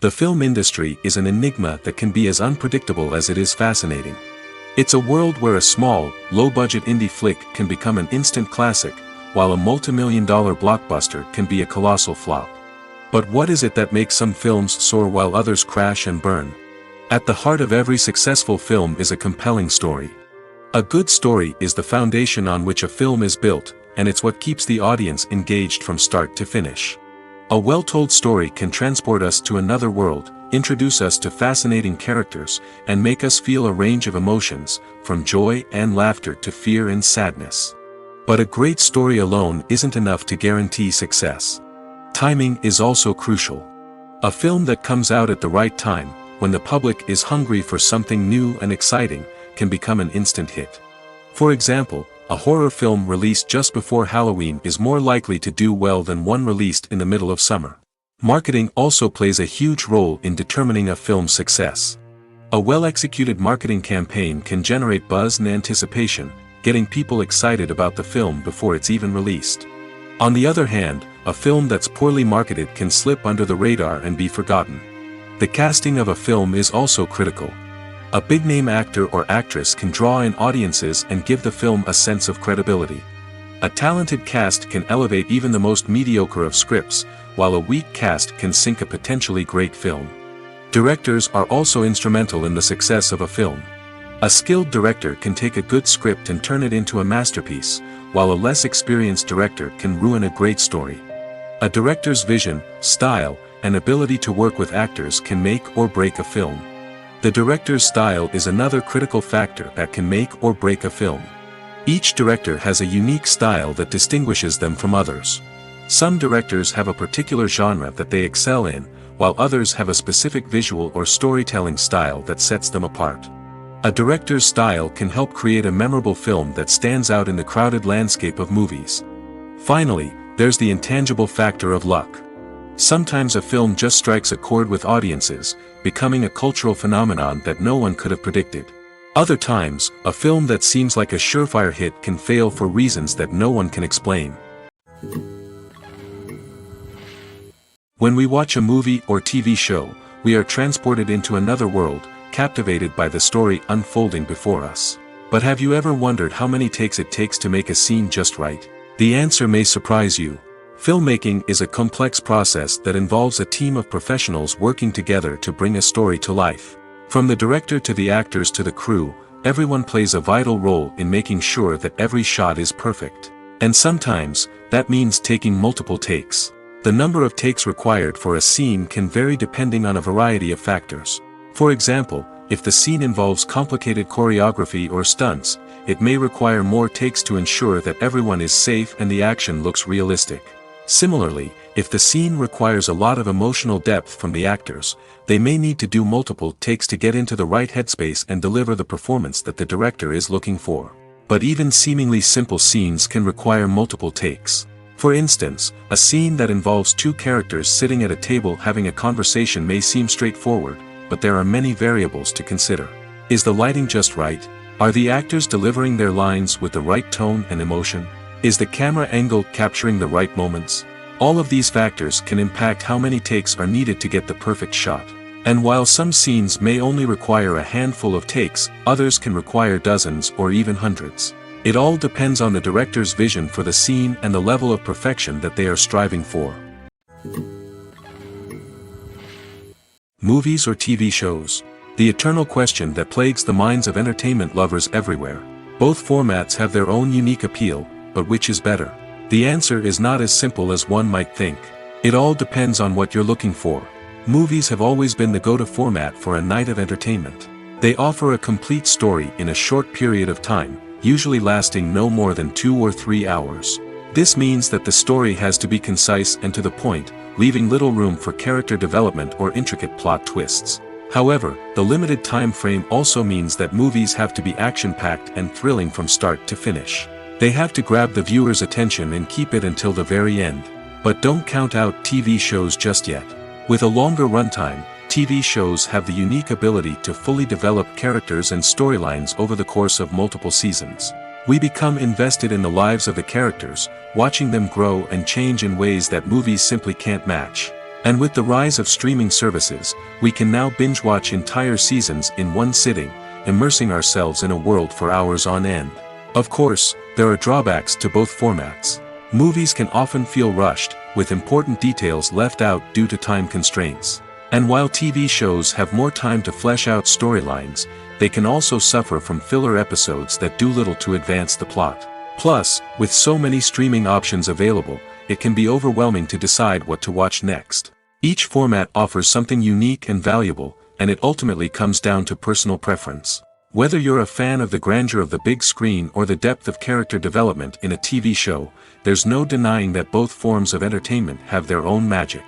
The film industry is an enigma that can be as unpredictable as it is fascinating. It's a world where a small, low-budget indie flick can become an instant classic, while a multi-million-dollar blockbuster can be a colossal flop. But what is it that makes some films soar while others crash and burn? At the heart of every successful film is a compelling story. A good story is the foundation on which a film is built, and it's what keeps the audience engaged from start to finish. A well-told story can transport us to another world, introduce us to fascinating characters, and make us feel a range of emotions, from joy and laughter to fear and sadness. But a great story alone isn't enough to guarantee success. Timing is also crucial. A film that comes out at the right time, when the public is hungry for something new and exciting, can become an instant hit. For example, a horror film released just before Halloween is more likely to do well than one released in the middle of summer. Marketing also plays a huge role in determining a film's success. A well-executed marketing campaign can generate buzz and anticipation, getting people excited about the film before it's even released. On the other hand, a film that's poorly marketed can slip under the radar and be forgotten. The casting of a film is also critical. A big-name actor or actress can draw in audiences and give the film a sense of credibility. A talented cast can elevate even the most mediocre of scripts, while a weak cast can sink a potentially great film. Directors are also instrumental in the success of a film. A skilled director can take a good script and turn it into a masterpiece, while a less experienced director can ruin a great story. A director's vision, style, and ability to work with actors can make or break a film. The director's style is another critical factor that can make or break a film. Each director has a unique style that distinguishes them from others. Some directors have a particular genre that they excel in, while others have a specific visual or storytelling style that sets them apart. A director's style can help create a memorable film that stands out in the crowded landscape of movies. Finally, there's the intangible factor of luck. Sometimes a film just strikes a chord with audiences, becoming a cultural phenomenon that no one could have predicted. Other times, a film that seems like a surefire hit can fail for reasons that no one can explain. When we watch a movie or TV show, we are transported into another world, captivated by the story unfolding before us. But have you ever wondered how many takes it takes to make a scene just right? The answer may surprise you. Filmmaking is a complex process that involves a team of professionals working together to bring a story to life. From the director to the actors to the crew, everyone plays a vital role in making sure that every shot is perfect. And sometimes, that means taking multiple takes. The number of takes required for a scene can vary depending on a variety of factors. For example, if the scene involves complicated choreography or stunts, it may require more takes to ensure that everyone is safe and the action looks realistic. Similarly, if the scene requires a lot of emotional depth from the actors, they may need to do multiple takes to get into the right headspace and deliver the performance that the director is looking for. But even seemingly simple scenes can require multiple takes. For instance, a scene that involves two characters sitting at a table having a conversation may seem straightforward, but there are many variables to consider. Is the lighting just right? Are the actors delivering their lines with the right tone and emotion? Is the camera angle capturing the right moments? All of these factors can impact how many takes are needed to get the perfect shot. And while some scenes may only require a handful of takes, others can require dozens or even hundreds. It all depends on the director's vision for the scene and the level of perfection that they are striving for. Movies or TV shows? The eternal question that plagues the minds of entertainment lovers everywhere. Both formats have their own unique appeal, but which is better? The answer is not as simple as one might think. It all depends on what you're looking for. Movies have always been the go-to format for a night of entertainment. They offer a complete story in a short period of time, usually lasting no more than 2 or 3 hours. This means that the story has to be concise and to the point, leaving little room for character development or intricate plot twists. However, the limited time frame also means that movies have to be action-packed and thrilling from start to finish. They have to grab the viewer's attention and keep it until the very end. But don't count out TV shows just yet. With a longer runtime, TV shows have the unique ability to fully develop characters and storylines over the course of multiple seasons. We become invested in the lives of the characters, watching them grow and change in ways that movies simply can't match. And with the rise of streaming services, we can now binge-watch entire seasons in one sitting, immersing ourselves in a world for hours on end. Of course, there are drawbacks to both formats. Movies can often feel rushed, with important details left out due to time constraints. And while TV shows have more time to flesh out storylines, they can also suffer from filler episodes that do little to advance the plot. Plus, with so many streaming options available, it can be overwhelming to decide what to watch next. Each format offers something unique and valuable, and it ultimately comes down to personal preference. Whether you're a fan of the grandeur of the big screen or the depth of character development in a TV show, there's no denying that both forms of entertainment have their own magic.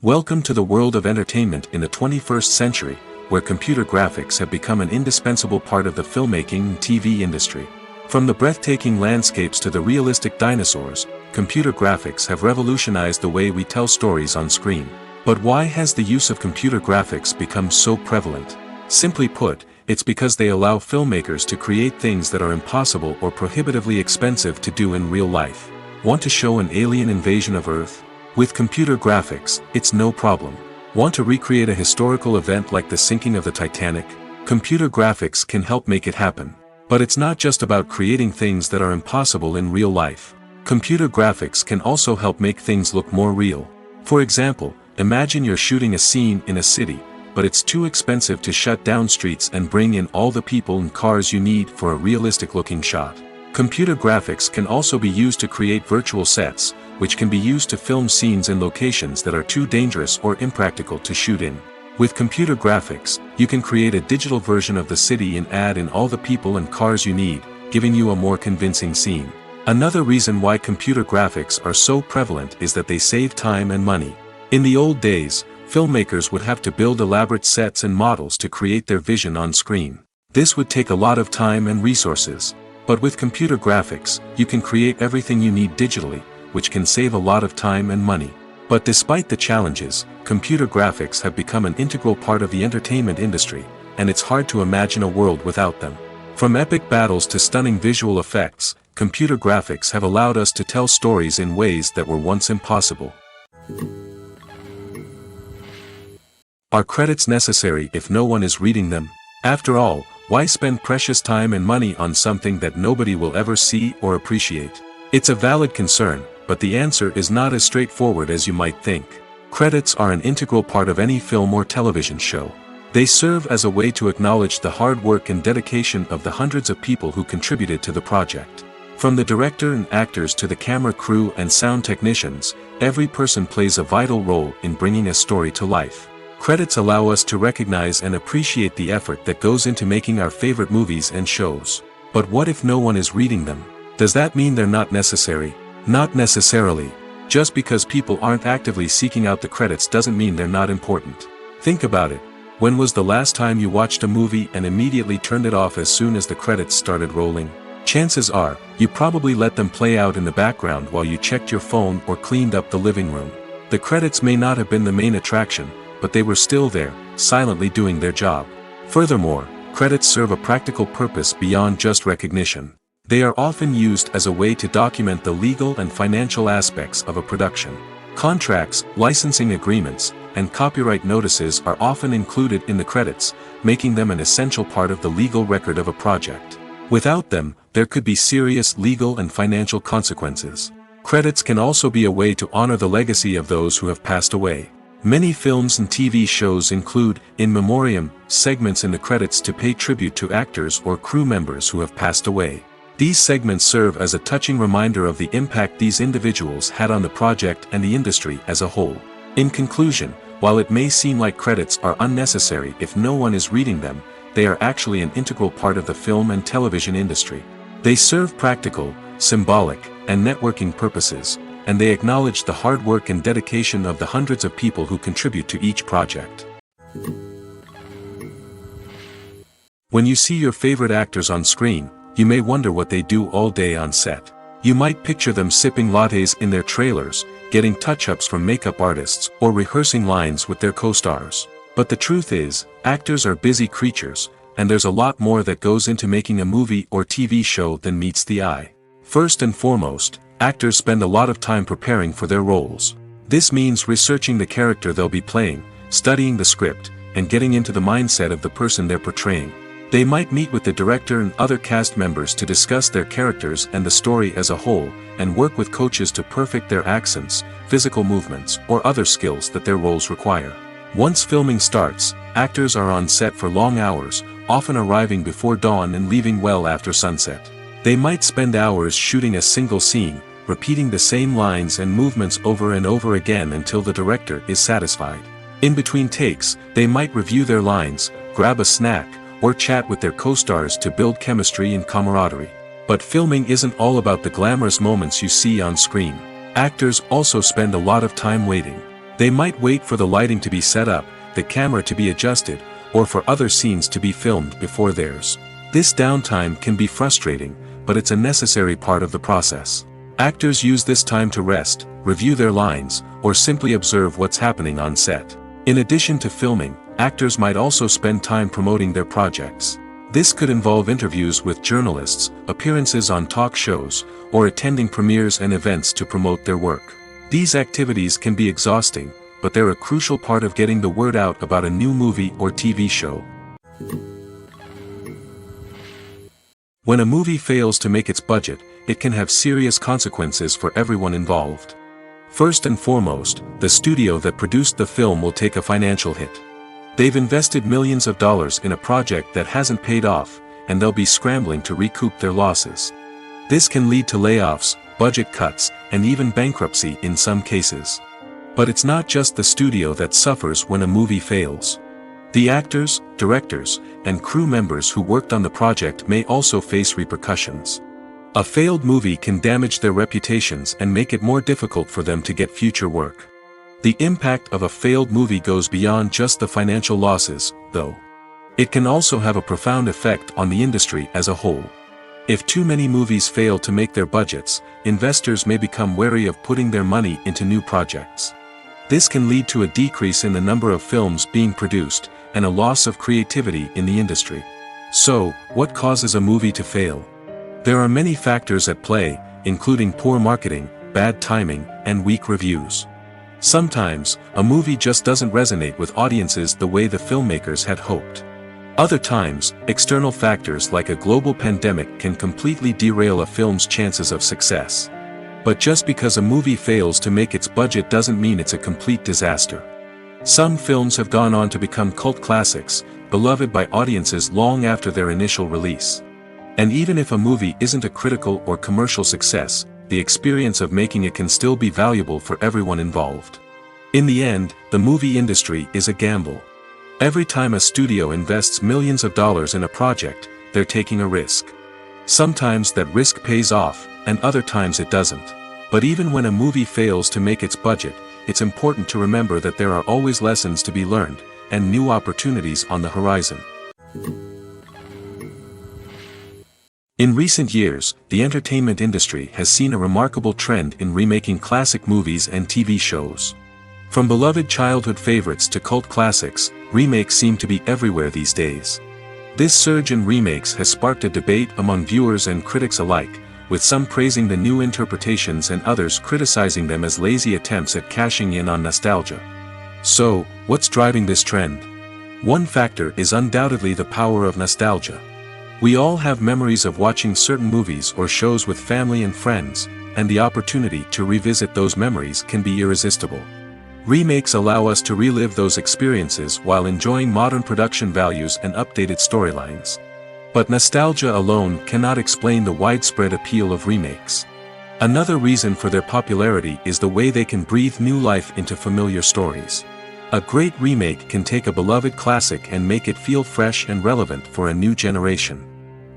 Welcome to the world of entertainment in the 21st century, where computer graphics have become an indispensable part of the filmmaking and TV industry. From the breathtaking landscapes to the realistic dinosaurs, computer graphics have revolutionized the way we tell stories on screen. But why has the use of computer graphics become so prevalent? Simply put, it's because they allow filmmakers to create things that are impossible or prohibitively expensive to do in real life. Want to show an alien invasion of Earth? With computer graphics, it's no problem. Want to recreate a historical event like the sinking of the Titanic? Computer graphics can help make it happen. But it's not just about creating things that are impossible in real life. Computer graphics can also help make things look more real. For example, imagine you're shooting a scene in a city, but it's too expensive to shut down streets and bring in all the people and cars you need for a realistic-looking shot. Computer graphics can also be used to create virtual sets, which can be used to film scenes in locations that are too dangerous or impractical to shoot in. With computer graphics, you can create a digital version of the city and add in all the people and cars you need, giving you a more convincing scene. Another reason why computer graphics are so prevalent is that they save time and money. In the old days, filmmakers would have to build elaborate sets and models to create their vision on screen. This would take a lot of time and resources. But with computer graphics, you can create everything you need digitally, which can save a lot of time and money. But despite the challenges, computer graphics have become an integral part of the entertainment industry, and it's hard to imagine a world without them. From epic battles to stunning visual effects, computer graphics have allowed us to tell stories in ways that were once impossible. Are credits necessary if no one is reading them? After all, why spend precious time and money on something that nobody will ever see or appreciate? It's a valid concern, but the answer is not as straightforward as you might think. Credits are an integral part of any film or television show. They serve as a way to acknowledge the hard work and dedication of the hundreds of people who contributed to the project. From the director and actors to the camera crew and sound technicians, every person plays a vital role in bringing a story to life. Credits allow us to recognize and appreciate the effort that goes into making our favorite movies and shows. But what if no one is reading them? Does that mean they're not necessary? Not necessarily. Just because people aren't actively seeking out the credits doesn't mean they're not important. Think about it. When was the last time you watched a movie and immediately turned it off as soon as the credits started rolling? Chances are, you probably let them play out in the background while you checked your phone or cleaned up the living room. The credits may not have been the main attraction, but they were still there, silently doing their job. Furthermore, credits serve a practical purpose beyond just recognition. They are often used as a way to document the legal and financial aspects of a production. Contracts, licensing agreements, and copyright notices are often included in the credits, making them an essential part of the legal record of a project. Without them, there could be serious legal and financial consequences. Credits can also be a way to honor the legacy of those who have passed away. Many films and TV shows include, in memoriam, segments in the credits to pay tribute to actors or crew members who have passed away. These segments serve as a touching reminder of the impact these individuals had on the project and the industry as a whole. In conclusion, while it may seem like credits are unnecessary if no one is reading them, they are actually an integral part of the film and television industry. They serve practical, symbolic, and networking purposes, and they acknowledge the hard work and dedication of the hundreds of people who contribute to each project. When you see your favorite actors on screen, you may wonder what they do all day on set. You might picture them sipping lattes in their trailers, getting touch-ups from makeup artists, or rehearsing lines with their co-stars. But the truth is, actors are busy creatures, and there's a lot more that goes into making a movie or TV show than meets the eye. First and foremost, actors spend a lot of time preparing for their roles. This means researching the character they'll be playing, studying the script, and getting into the mindset of the person they're portraying. They might meet with the director and other cast members to discuss their characters and the story as a whole, and work with coaches to perfect their accents, physical movements, or other skills that their roles require. Once filming starts, actors are on set for long hours, often arriving before dawn and leaving well after sunset. They might spend hours shooting a single scene, repeating the same lines and movements over and over again until the director is satisfied. In between takes, they might review their lines, grab a snack, or chat with their co-stars to build chemistry and camaraderie. But filming isn't all about the glamorous moments you see on screen. Actors also spend a lot of time waiting. They might wait for the lighting to be set up, the camera to be adjusted, or for other scenes to be filmed before theirs. This downtime can be frustrating, but it's a necessary part of the process. Actors use this time to rest, review their lines, or simply observe what's happening on set. In addition to filming, actors might also spend time promoting their projects. This could involve interviews with journalists, appearances on talk shows, or attending premieres and events to promote their work. These activities can be exhausting, but they're a crucial part of getting the word out about a new movie or TV show. When a movie fails to make its budget, it can have serious consequences for everyone involved. First and foremost, the studio that produced the film will take a financial hit. They've invested millions of dollars in a project that hasn't paid off, and they'll be scrambling to recoup their losses. This can lead to layoffs, budget cuts, and even bankruptcy in some cases. But it's not just the studio that suffers when a movie fails. The actors, directors, and crew members who worked on the project may also face repercussions. A failed movie can damage their reputations and make it more difficult for them to get future work. The impact of a failed movie goes beyond just the financial losses, though. It can also have a profound effect on the industry as a whole. If too many movies fail to make their budgets, investors may become wary of putting their money into new projects. This can lead to a decrease in the number of films being produced, and a loss of creativity in the industry. So, what causes a movie to fail? There are many factors at play, including poor marketing, bad timing, and weak reviews. Sometimes, a movie just doesn't resonate with audiences the way the filmmakers had hoped. Other times, external factors like a global pandemic can completely derail a film's chances of success. But just because a movie fails to make its budget doesn't mean it's a complete disaster. Some films have gone on to become cult classics, beloved by audiences long after their initial release. And even if a movie isn't a critical or commercial success, the experience of making it can still be valuable for everyone involved. In the end, the movie industry is a gamble. Every time a studio invests millions of dollars in a project, they're taking a risk. Sometimes that risk pays off, and other times it doesn't. But even when a movie fails to make its budget, it's important to remember that there are always lessons to be learned, and new opportunities on the horizon. In recent years, the entertainment industry has seen a remarkable trend in remaking classic movies and TV shows. From beloved childhood favorites to cult classics, remakes seem to be everywhere these days. This surge in remakes has sparked a debate among viewers and critics alike, with some praising the new interpretations and others criticizing them as lazy attempts at cashing in on nostalgia. So, what's driving this trend? One factor is undoubtedly the power of nostalgia. We all have memories of watching certain movies or shows with family and friends, and the opportunity to revisit those memories can be irresistible. Remakes allow us to relive those experiences while enjoying modern production values and updated storylines. But nostalgia alone cannot explain the widespread appeal of remakes. Another reason for their popularity is the way they can breathe new life into familiar stories. A great remake can take a beloved classic and make it feel fresh and relevant for a new generation.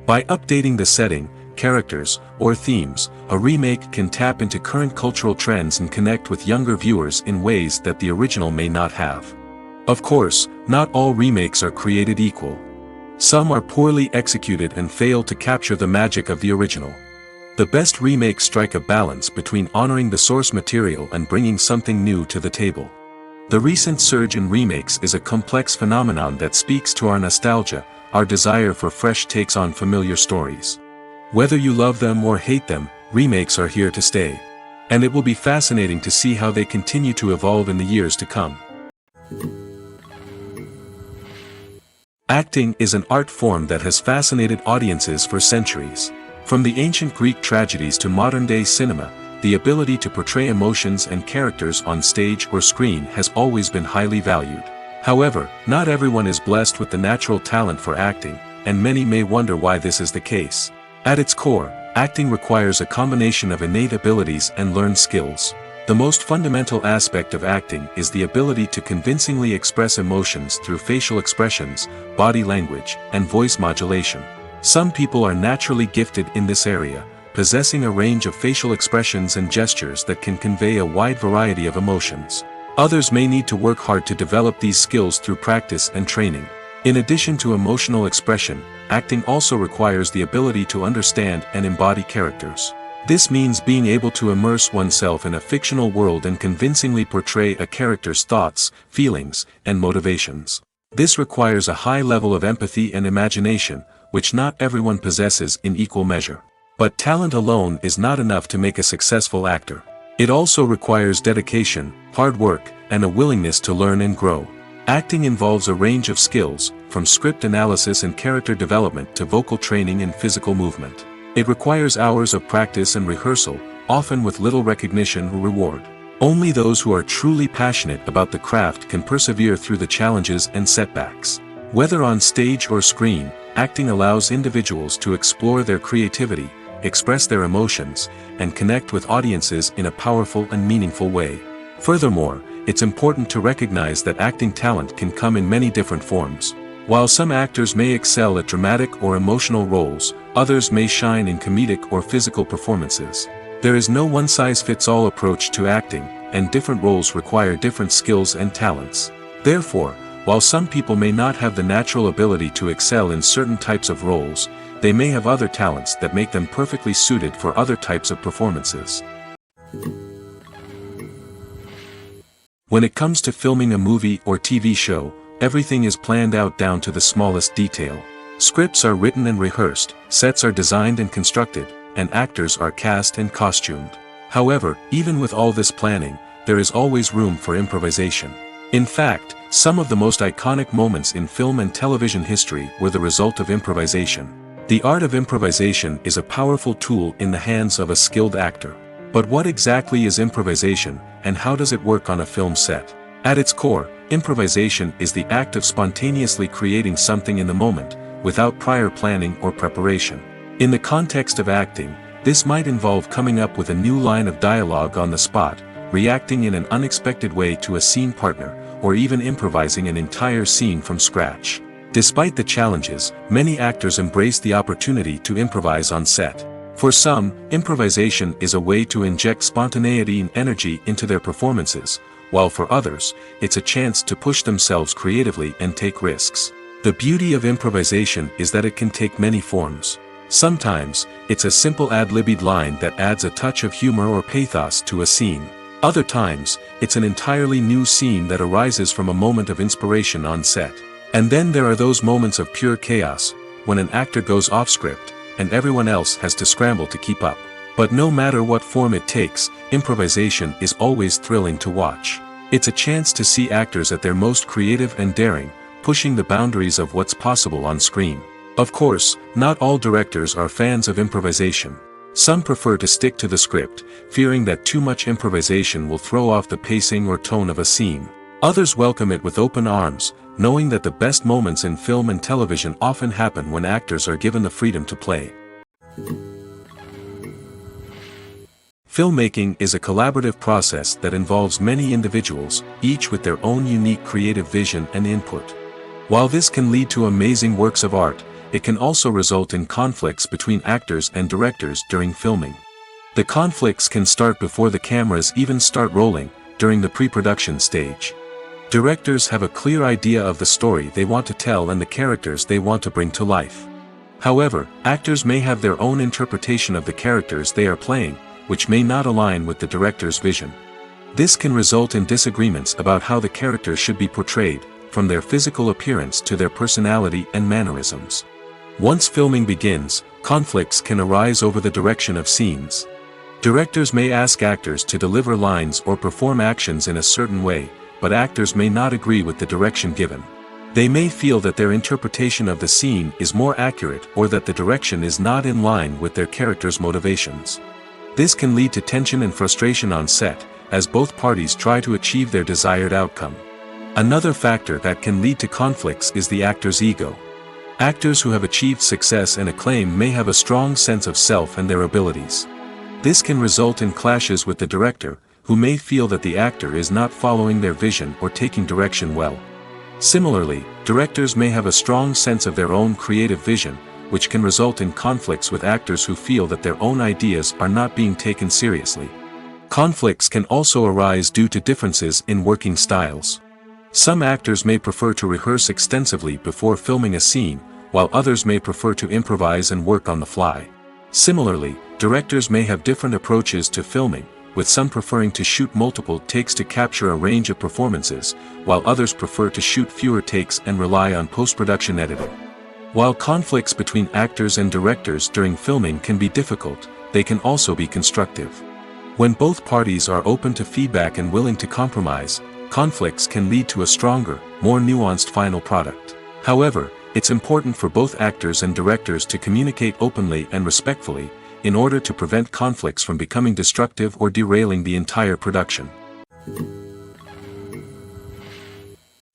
By updating the setting, characters, or themes, a remake can tap into current cultural trends and connect with younger viewers in ways that the original may not have. Of course, not all remakes are created equal. Some are poorly executed and fail to capture the magic of the original. The best remakes strike a balance between honoring the source material and bringing something new to the table. The recent surge in remakes is a complex phenomenon that speaks to our nostalgia, our desire for fresh takes on familiar stories. Whether you love them or hate them, remakes are here to stay. And it will be fascinating to see how they continue to evolve in the years to come. Acting is an art form that has fascinated audiences for centuries. From the ancient Greek tragedies to modern-day cinema, the ability to portray emotions and characters on stage or screen has always been highly valued. However, not everyone is blessed with the natural talent for acting, and many may wonder why this is the case. At its core, acting requires a combination of innate abilities and learned skills. The most fundamental aspect of acting is the ability to convincingly express emotions through facial expressions, body language, and voice modulation. Some people are naturally gifted in this area, possessing a range of facial expressions and gestures that can convey a wide variety of emotions. Others may need to work hard to develop these skills through practice and training. In addition to emotional expression, acting also requires the ability to understand and embody characters. This means being able to immerse oneself in a fictional world and convincingly portray a character's thoughts, feelings, and motivations. This requires a high level of empathy and imagination, which not everyone possesses in equal measure. But talent alone is not enough to make a successful actor. It also requires dedication, hard work, and a willingness to learn and grow. Acting involves a range of skills, from script analysis and character development to vocal training and physical movement. It requires hours of practice and rehearsal, often with little recognition or reward. Only those who are truly passionate about the craft can persevere through the challenges and setbacks. Whether on stage or screen, acting allows individuals to explore their creativity, express their emotions, and connect with audiences in a powerful and meaningful way. Furthermore, it's important to recognize that acting talent can come in many different forms. While some actors may excel at dramatic or emotional roles, others may shine in comedic or physical performances. There is no one-size-fits-all approach to acting, and different roles require different skills and talents. Therefore, while some people may not have the natural ability to excel in certain types of roles, they may have other talents that make them perfectly suited for other types of performances. When it comes to filming a movie or TV show, everything is planned out down to the smallest detail. Scripts are written and rehearsed, sets are designed and constructed, and actors are cast and costumed. However, even with all this planning, there is always room for improvisation. In fact, some of the most iconic moments in film and television history were the result of improvisation. The art of improvisation is a powerful tool in the hands of a skilled actor. But what exactly is improvisation, and how does it work on a film set? At its core, improvisation is the act of spontaneously creating something in the moment, without prior planning or preparation. In the context of acting, this might involve coming up with a new line of dialogue on the spot, reacting in an unexpected way to a scene partner, or even improvising an entire scene from scratch. Despite the challenges, many actors embrace the opportunity to improvise on set. For some, improvisation is a way to inject spontaneity and energy into their performances, while for others, it's a chance to push themselves creatively and take risks. The beauty of improvisation is that it can take many forms. Sometimes, it's a simple ad-libbed line that adds a touch of humor or pathos to a scene. Other times, it's an entirely new scene that arises from a moment of inspiration on set. And then there are those moments of pure chaos, when an actor goes off script, and everyone else has to scramble to keep up. But no matter what form it takes, improvisation is always thrilling to watch. It's a chance to see actors at their most creative and daring, pushing the boundaries of what's possible on screen. Of course, not all directors are fans of improvisation. Some prefer to stick to the script, fearing that too much improvisation will throw off the pacing or tone of a scene. Others welcome it with open arms, knowing that the best moments in film and television often happen when actors are given the freedom to play. Filmmaking is a collaborative process that involves many individuals, each with their own unique creative vision and input. While this can lead to amazing works of art, it can also result in conflicts between actors and directors during filming. The conflicts can start before the cameras even start rolling, during the pre-production stage. Directors have a clear idea of the story they want to tell and the characters they want to bring to life. However, actors may have their own interpretation of the characters they are playing, which may not align with the director's vision. This can result in disagreements about how the characters should be portrayed, from their physical appearance to their personality and mannerisms. Once filming begins, conflicts can arise over the direction of scenes. Directors may ask actors to deliver lines or perform actions in a certain way, but actors may not agree with the direction given. They may feel that their interpretation of the scene is more accurate or that the direction is not in line with their character's motivations. This can lead to tension and frustration on set, as both parties try to achieve their desired outcome. Another factor that can lead to conflicts is the actor's ego. Actors who have achieved success and acclaim may have a strong sense of self and their abilities. This can result in clashes with the director, who may feel that the actor is not following their vision or taking direction well. Similarly, directors may have a strong sense of their own creative vision, which can result in conflicts with actors who feel that their own ideas are not being taken seriously. Conflicts can also arise due to differences in working styles. Some actors may prefer to rehearse extensively before filming a scene, while others may prefer to improvise and work on the fly. Similarly, directors may have different approaches to filming, with some preferring to shoot multiple takes to capture a range of performances, while others prefer to shoot fewer takes and rely on post-production editing. While conflicts between actors and directors during filming can be difficult, they can also be constructive. When both parties are open to feedback and willing to compromise, conflicts can lead to a stronger, more nuanced final product. However, it's important for both actors and directors to communicate openly and respectfully, in order to prevent conflicts from becoming destructive or derailing the entire production.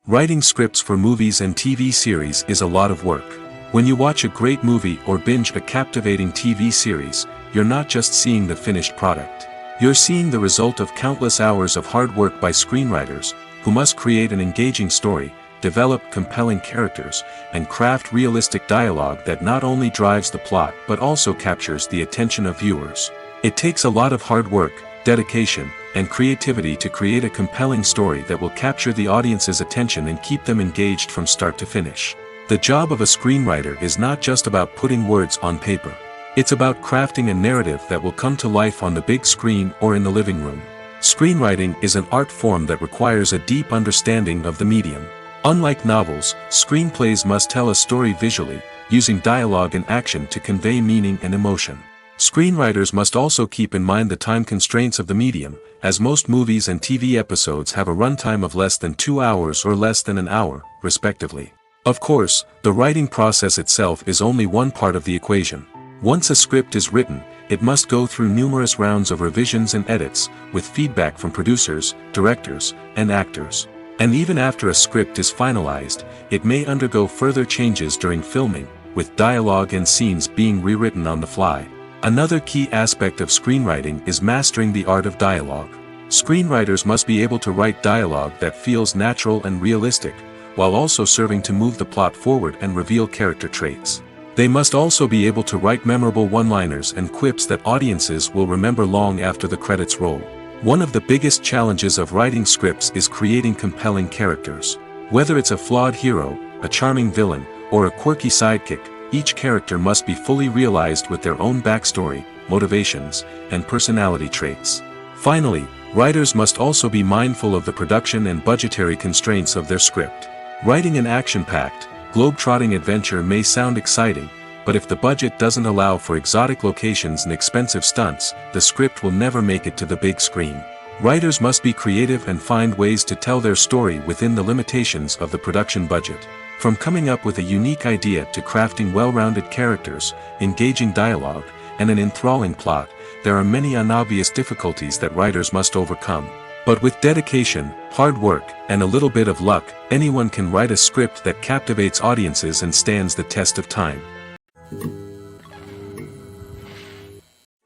Writing scripts for movies and TV series is a lot of work. When you watch a great movie or binge a captivating TV series, you're not just seeing the finished product. You're seeing the result of countless hours of hard work by screenwriters, who must create an engaging story, develop compelling characters, and craft realistic dialogue that not only drives the plot but also captures the attention of viewers. It takes a lot of hard work, dedication, and creativity to create a compelling story that will capture the audience's attention and keep them engaged from start to finish. The job of a screenwriter is not just about putting words on paper. It's about crafting a narrative that will come to life on the big screen or in the living room. Screenwriting is an art form that requires a deep understanding of the medium. Unlike novels, screenplays must tell a story visually, using dialogue and action to convey meaning and emotion. Screenwriters must also keep in mind the time constraints of the medium, as most movies and TV episodes have a runtime of less than 2 hours or less than an hour, respectively. Of course, the writing process itself is only one part of the equation. Once a script is written, it must go through numerous rounds of revisions and edits, with feedback from producers, directors, and actors. And even after a script is finalized, it may undergo further changes during filming, with dialogue and scenes being rewritten on the fly. Another key aspect of screenwriting is mastering the art of dialogue. Screenwriters must be able to write dialogue that feels natural and realistic, while also serving to move the plot forward and reveal character traits. They must also be able to write memorable one-liners and quips that audiences will remember long after the credits roll. One of the biggest challenges of writing scripts is creating compelling characters. Whether it's a flawed hero, a charming villain, or a quirky sidekick, each character must be fully realized with their own backstory, motivations, and personality traits. Finally, writers must also be mindful of the production and budgetary constraints of their script. Writing an action-packed, globe-trotting adventure may sound exciting, but if the budget doesn't allow for exotic locations and expensive stunts, the script will never make it to the big screen. Writers must be creative and find ways to tell their story within the limitations of the production budget. From coming up with a unique idea to crafting well-rounded characters, engaging dialogue, and an enthralling plot, there are many unobvious difficulties that writers must overcome. But with dedication, hard work, and a little bit of luck, anyone can write a script that captivates audiences and stands the test of time.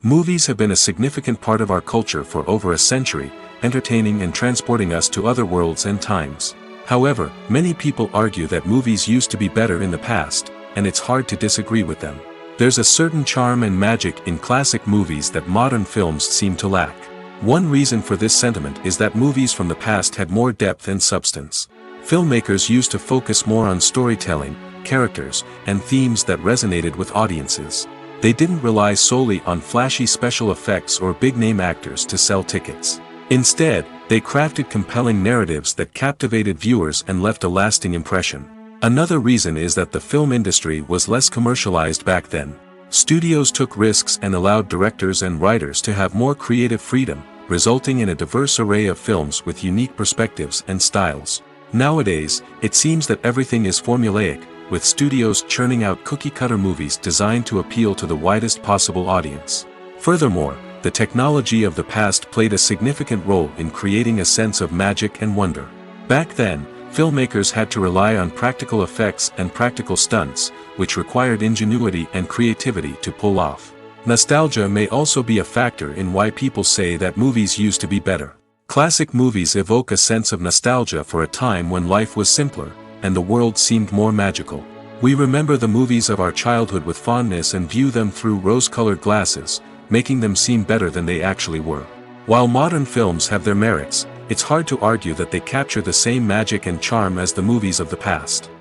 Movies have been a significant part of our culture for over a century, entertaining and transporting us to other worlds and times. However, many people argue that movies used to be better in the past, and it's hard to disagree with them. There's a certain charm and magic in classic movies that modern films seem to lack. One reason for this sentiment is that movies from the past had more depth and substance. Filmmakers used to focus more on storytelling, characters, and themes that resonated with audiences. They didn't rely solely on flashy special effects or big-name actors to sell tickets. Instead, they crafted compelling narratives that captivated viewers and left a lasting impression. Another reason is that the film industry was less commercialized back then. Studios took risks and allowed directors and writers to have more creative freedom, resulting in a diverse array of films with unique perspectives and styles. Nowadays, it seems that everything is formulaic, with studios churning out cookie-cutter movies designed to appeal to the widest possible audience. Furthermore, the technology of the past played a significant role in creating a sense of magic and wonder. Back then, filmmakers had to rely on practical effects and practical stunts, which required ingenuity and creativity to pull off. Nostalgia may also be a factor in why people say that movies used to be better. Classic movies evoke a sense of nostalgia for a time when life was simpler, and the world seemed more magical. We remember the movies of our childhood with fondness and view them through rose-colored glasses, making them seem better than they actually were. While modern films have their merits, it's hard to argue that they capture the same magic and charm as the movies of the past.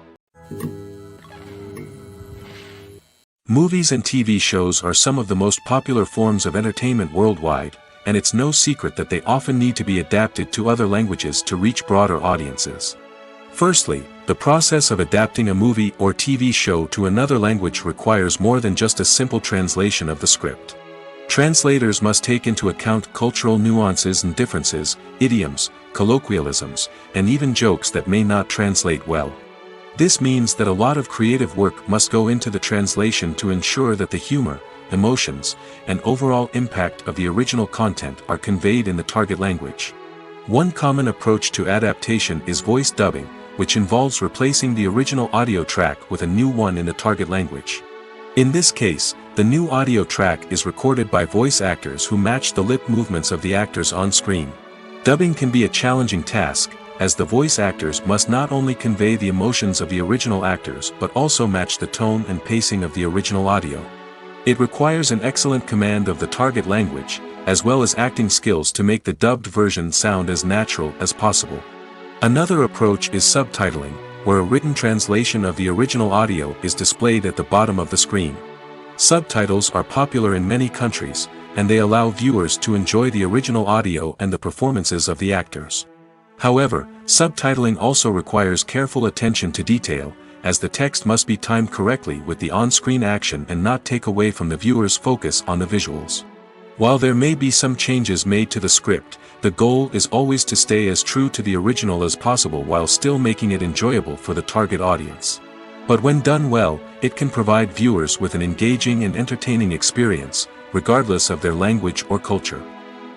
Movies and TV shows are some of the most popular forms of entertainment worldwide, and it's no secret that they often need to be adapted to other languages to reach broader audiences. Firstly, the process of adapting a movie or TV show to another language requires more than just a simple translation of the script. Translators must take into account cultural nuances and differences, idioms, colloquialisms, and even jokes that may not translate well. This means that a lot of creative work must go into the translation to ensure that the humor, emotions, and overall impact of the original content are conveyed in the target language. One common approach to adaptation is voice dubbing, which involves replacing the original audio track with a new one in the target language. In this case, the new audio track is recorded by voice actors who match the lip movements of the actors on screen. Dubbing can be a challenging task, as the voice actors must not only convey the emotions of the original actors but also match the tone and pacing of the original audio. It requires an excellent command of the target language, as well as acting skills to make the dubbed version sound as natural as possible. Another approach is subtitling, where a written translation of the original audio is displayed at the bottom of the screen. Subtitles are popular in many countries, and they allow viewers to enjoy the original audio and the performances of the actors. However, subtitling also requires careful attention to detail, as the text must be timed correctly with the on-screen action and not take away from the viewer's focus on the visuals. While there may be some changes made to the script, the goal is always to stay as true to the original as possible while still making it enjoyable for the target audience. But when done well, it can provide viewers with an engaging and entertaining experience, regardless of their language or culture.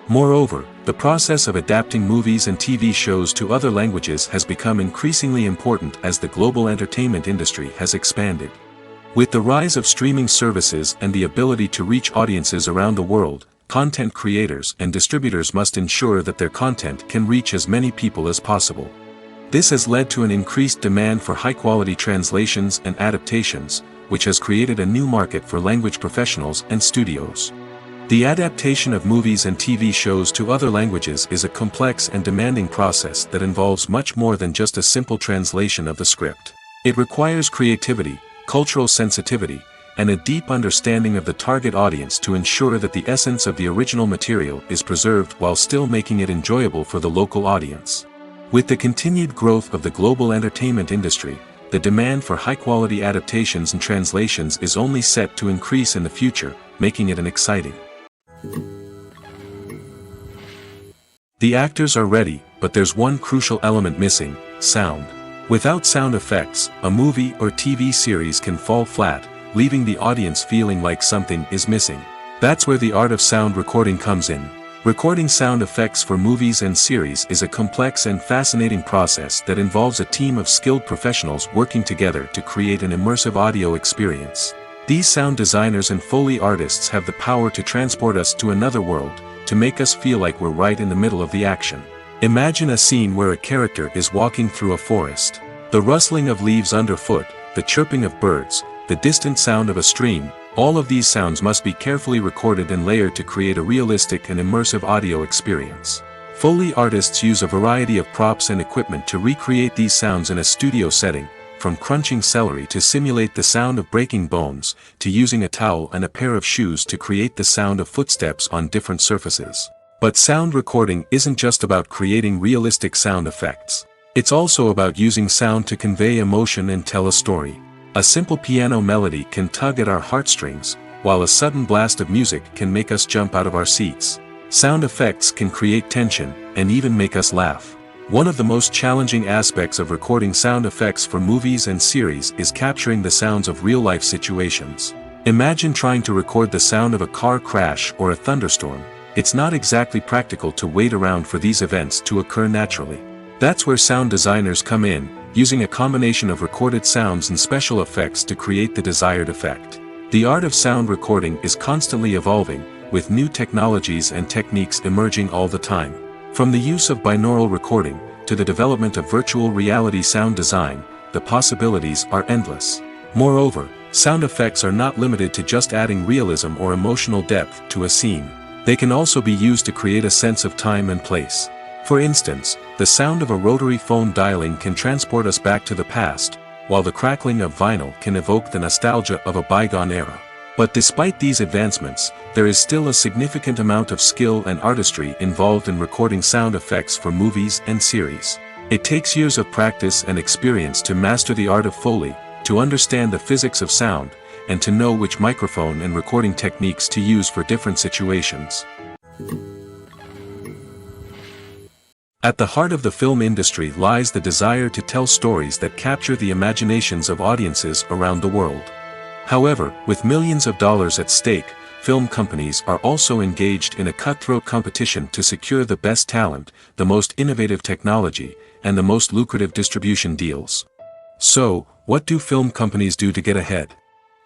Moreover, the process of adapting movies and TV shows to other languages has become increasingly important as the global entertainment industry has expanded. With the rise of streaming services and the ability to reach audiences around the world, content creators and distributors must ensure that their content can reach as many people as possible. This has led to an increased demand for high-quality translations and adaptations, which has created a new market for language professionals and studios. The adaptation of movies and TV shows to other languages is a complex and demanding process that involves much more than just a simple translation of the script. It requires creativity, cultural sensitivity, and a deep understanding of the target audience to ensure that the essence of the original material is preserved while still making it enjoyable for the local audience. With the continued growth of the global entertainment industry, the demand for high-quality adaptations and translations is only set to increase in the future, making it an exciting. The actors are ready, but there's one crucial element missing: sound. Without sound effects, a movie or TV series can fall flat, leaving the audience feeling like something is missing. That's where the art of sound recording comes in. Recording sound effects for movies and series is a complex and fascinating process that involves a team of skilled professionals working together to create an immersive audio experience. These sound designers and Foley artists have the power to transport us to another world, to make us feel like we're right in the middle of the action. Imagine a scene where a character is walking through a forest. The rustling of leaves underfoot, the chirping of birds, the distant sound of a stream, all of these sounds must be carefully recorded and layered to create a realistic and immersive audio experience. Foley artists use a variety of props and equipment to recreate these sounds in a studio setting, from crunching celery to simulate the sound of breaking bones, to using a towel and a pair of shoes to create the sound of footsteps on different surfaces. But sound recording isn't just about creating realistic sound effects. It's also about using sound to convey emotion and tell a story. A simple piano melody can tug at our heartstrings, while a sudden blast of music can make us jump out of our seats. Sound effects can create tension, and even make us laugh. One of the most challenging aspects of recording sound effects for movies and series is capturing the sounds of real-life situations. Imagine trying to record the sound of a car crash or a thunderstorm. It's not exactly practical to wait around for these events to occur naturally. That's where sound designers come in, using a combination of recorded sounds and special effects to create the desired effect. The art of sound recording is constantly evolving, with new technologies and techniques emerging all the time. From the use of binaural recording, to the development of virtual reality sound design, the possibilities are endless. Moreover, sound effects are not limited to just adding realism or emotional depth to a scene. They can also be used to create a sense of time and place. For instance, the sound of a rotary phone dialing can transport us back to the past, while the crackling of vinyl can evoke the nostalgia of a bygone era. But despite these advancements, there is still a significant amount of skill and artistry involved in recording sound effects for movies and series. It takes years of practice and experience to master the art of Foley, to understand the physics of sound, and to know which microphone and recording techniques to use for different situations. At the heart of the film industry lies the desire to tell stories that capture the imaginations of audiences around the world. However, with millions of dollars at stake, film companies are also engaged in a cutthroat competition to secure the best talent, the most innovative technology, and the most lucrative distribution deals. So, what do film companies do to get ahead?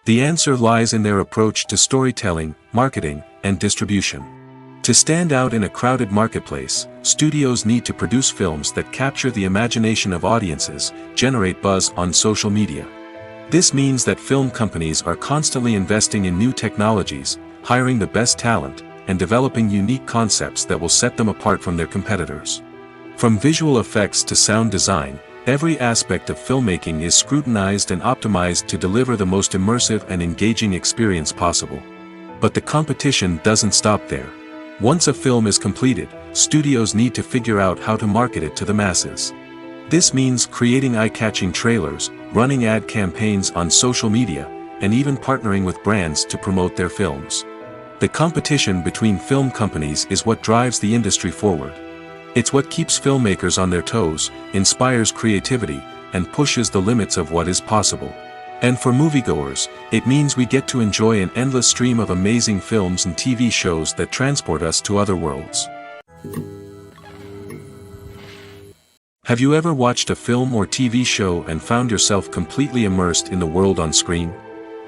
The answer lies in their approach to storytelling, marketing, and distribution. To stand out in a crowded marketplace, studios need to produce films that capture the imagination of audiences, generate buzz on social media. This means that film companies are constantly investing in new technologies, hiring the best talent, and developing unique concepts that will set them apart from their competitors. From visual effects to sound design, every aspect of filmmaking is scrutinized and optimized to deliver the most immersive and engaging experience possible. But the competition doesn't stop there. Once a film is completed, studios need to figure out how to market it to the masses. This means creating eye-catching trailers, running ad campaigns on social media, and even partnering with brands to promote their films. The competition between film companies is what drives the industry forward. It's what keeps filmmakers on their toes, inspires creativity, and pushes the limits of what is possible. And for moviegoers, it means we get to enjoy an endless stream of amazing films and TV shows that transport us to other worlds. Have you ever watched a film or TV show and found yourself completely immersed in the world on screen?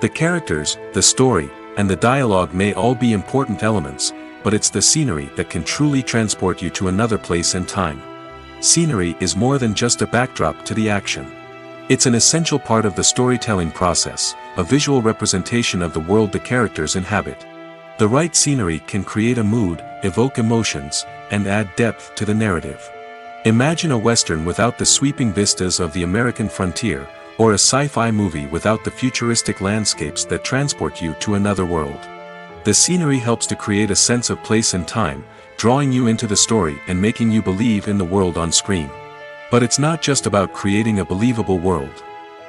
The characters, the story, and the dialogue may all be important elements, but it's the scenery that can truly transport you to another place and time. Scenery is more than just a backdrop to the action. It's an essential part of the storytelling process, a visual representation of the world the characters inhabit. The right scenery can create a mood, evoke emotions, and add depth to the narrative. Imagine a Western without the sweeping vistas of the American frontier, or a sci-fi movie without the futuristic landscapes that transport you to another world. The scenery helps to create a sense of place and time, drawing you into the story and making you believe in the world on screen. But it's not just about creating a believable world.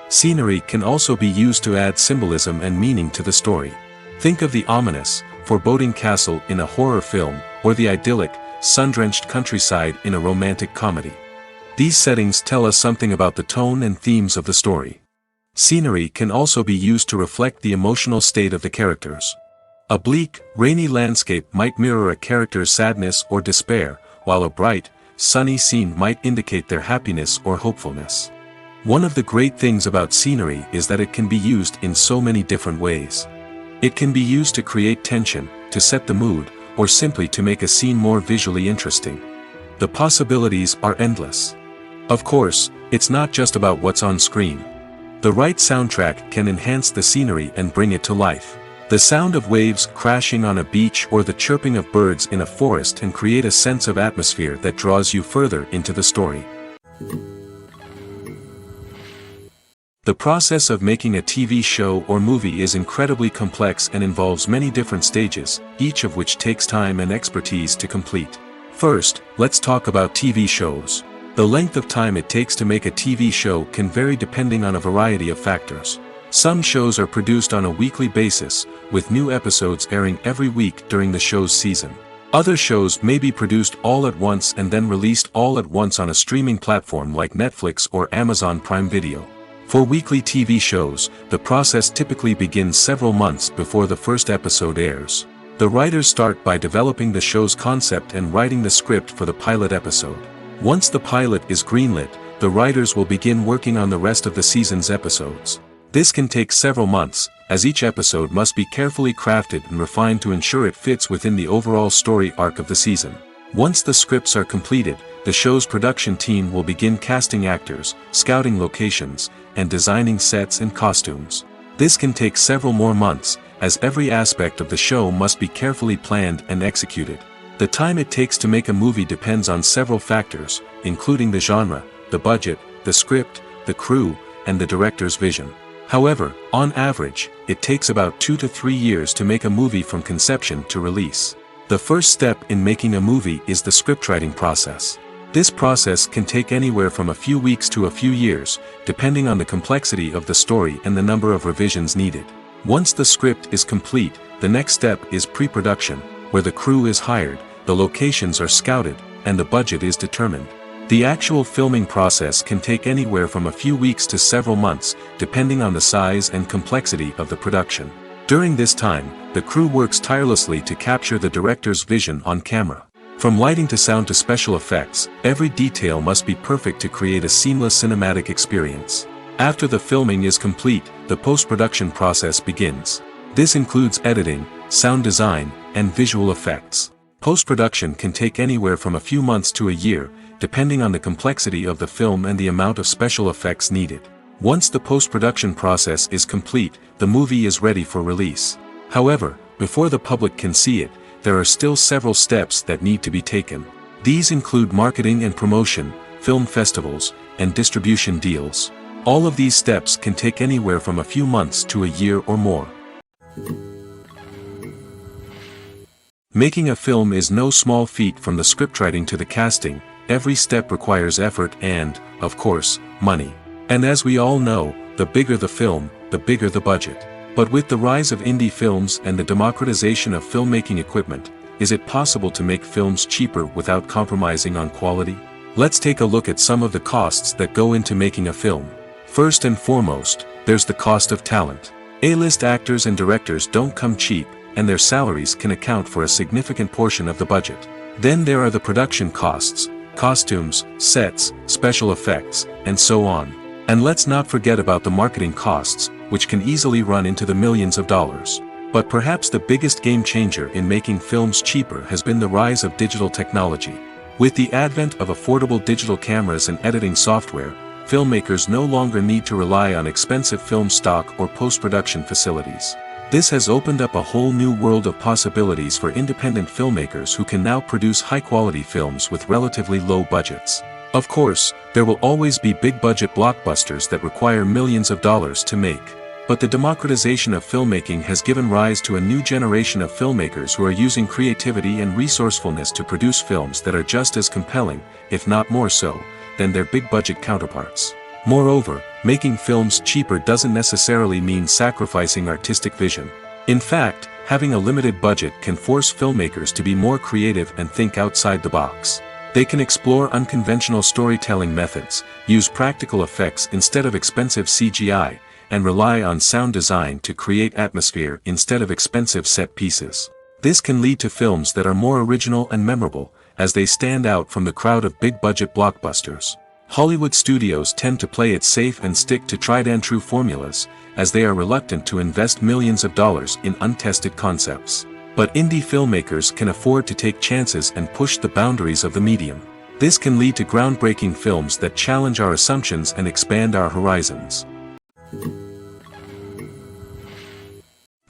Scenery can also be used to add symbolism and meaning to the story. Think of the ominous, foreboding castle in a horror film, or the idyllic, sun-drenched countryside in a romantic comedy. These settings tell us something about the tone and themes of the story. Scenery can also be used to reflect the emotional state of the characters. A bleak, rainy landscape might mirror a character's sadness or despair, while a bright, sunny scene might indicate their happiness or hopefulness. One of the great things about scenery is that it can be used in so many different ways. It can be used to create tension, to set the mood, or simply to make a scene more visually interesting. The possibilities are endless. Of course, it's not just about what's on screen. The right soundtrack can enhance the scenery and bring it to life. The sound of waves crashing on a beach or the chirping of birds in a forest can create a sense of atmosphere that draws you further into the story. The process of making a TV show or movie is incredibly complex and involves many different stages, each of which takes time and expertise to complete. First, let's talk about TV shows. The length of time it takes to make a TV show can vary depending on a variety of factors. Some shows are produced on a weekly basis, with new episodes airing every week during the show's season. Other shows may be produced all at once and then released all at once on a streaming platform like Netflix or Amazon Prime Video. For weekly TV shows, the process typically begins several months before the first episode airs. The writers start by developing the show's concept and writing the script for the pilot episode. Once the pilot is greenlit, the writers will begin working on the rest of the season's episodes. This can take several months, as each episode must be carefully crafted and refined to ensure it fits within the overall story arc of the season. Once the scripts are completed, the show's production team will begin casting actors, scouting locations, and designing sets and costumes. This can take several more months, as every aspect of the show must be carefully planned and executed. The time it takes to make a movie depends on several factors, including the genre, the budget, the script, the crew, and the director's vision. However, on average, it takes about 2 to 3 years to make a movie from conception to release. The first step in making a movie is the scriptwriting process. This process can take anywhere from a few weeks to a few years, depending on the complexity of the story and the number of revisions needed. Once the script is complete, the next step is pre-production, where the crew is hired, the locations are scouted, and the budget is determined. The actual filming process can take anywhere from a few weeks to several months, depending on the size and complexity of the production. During this time, the crew works tirelessly to capture the director's vision on camera. From lighting to sound to special effects, every detail must be perfect to create a seamless cinematic experience. After the filming is complete, the post-production process begins. This includes editing, sound design, and visual effects. Post-production can take anywhere from a few months to a year, depending on the complexity of the film and the amount of special effects needed. Once the post-production process is complete, the movie is ready for release. However, before the public can see it, there are still several steps that need to be taken. These include marketing and promotion, film festivals, and distribution deals. All of these steps can take anywhere from a few months to a year or more. Making a film is no small feat. From the scriptwriting to the casting, every step requires effort and, of course, money. And as we all know, the bigger the film, the bigger the budget. But with the rise of indie films and the democratization of filmmaking equipment, is it possible to make films cheaper without compromising on quality? Let's take a look at some of the costs that go into making a film. First and foremost, there's the cost of talent. A-list actors and directors don't come cheap, and their salaries can account for a significant portion of the budget. Then there are the production costs, costumes, sets, special effects, and so on. And let's not forget about the marketing costs, which can easily run into the millions of dollars. But perhaps the biggest game changer in making films cheaper has been the rise of digital technology. With the advent of affordable digital cameras and editing software, filmmakers no longer need to rely on expensive film stock or post-production facilities. This has opened up a whole new world of possibilities for independent filmmakers who can now produce high-quality films with relatively low budgets. Of course, there will always be big-budget blockbusters that require millions of dollars to make. But the democratization of filmmaking has given rise to a new generation of filmmakers who are using creativity and resourcefulness to produce films that are just as compelling, if not more so, than their big-budget counterparts. Moreover, making films cheaper doesn't necessarily mean sacrificing artistic vision. In fact, having a limited budget can force filmmakers to be more creative and think outside the box. They can explore unconventional storytelling methods, use practical effects instead of expensive CGI, and rely on sound design to create atmosphere instead of expensive set pieces. This can lead to films that are more original and memorable, as they stand out from the crowd of big-budget blockbusters. Hollywood studios tend to play it safe and stick to tried-and-true formulas, as they are reluctant to invest millions of dollars in untested concepts. But indie filmmakers can afford to take chances and push the boundaries of the medium. This can lead to groundbreaking films that challenge our assumptions and expand our horizons.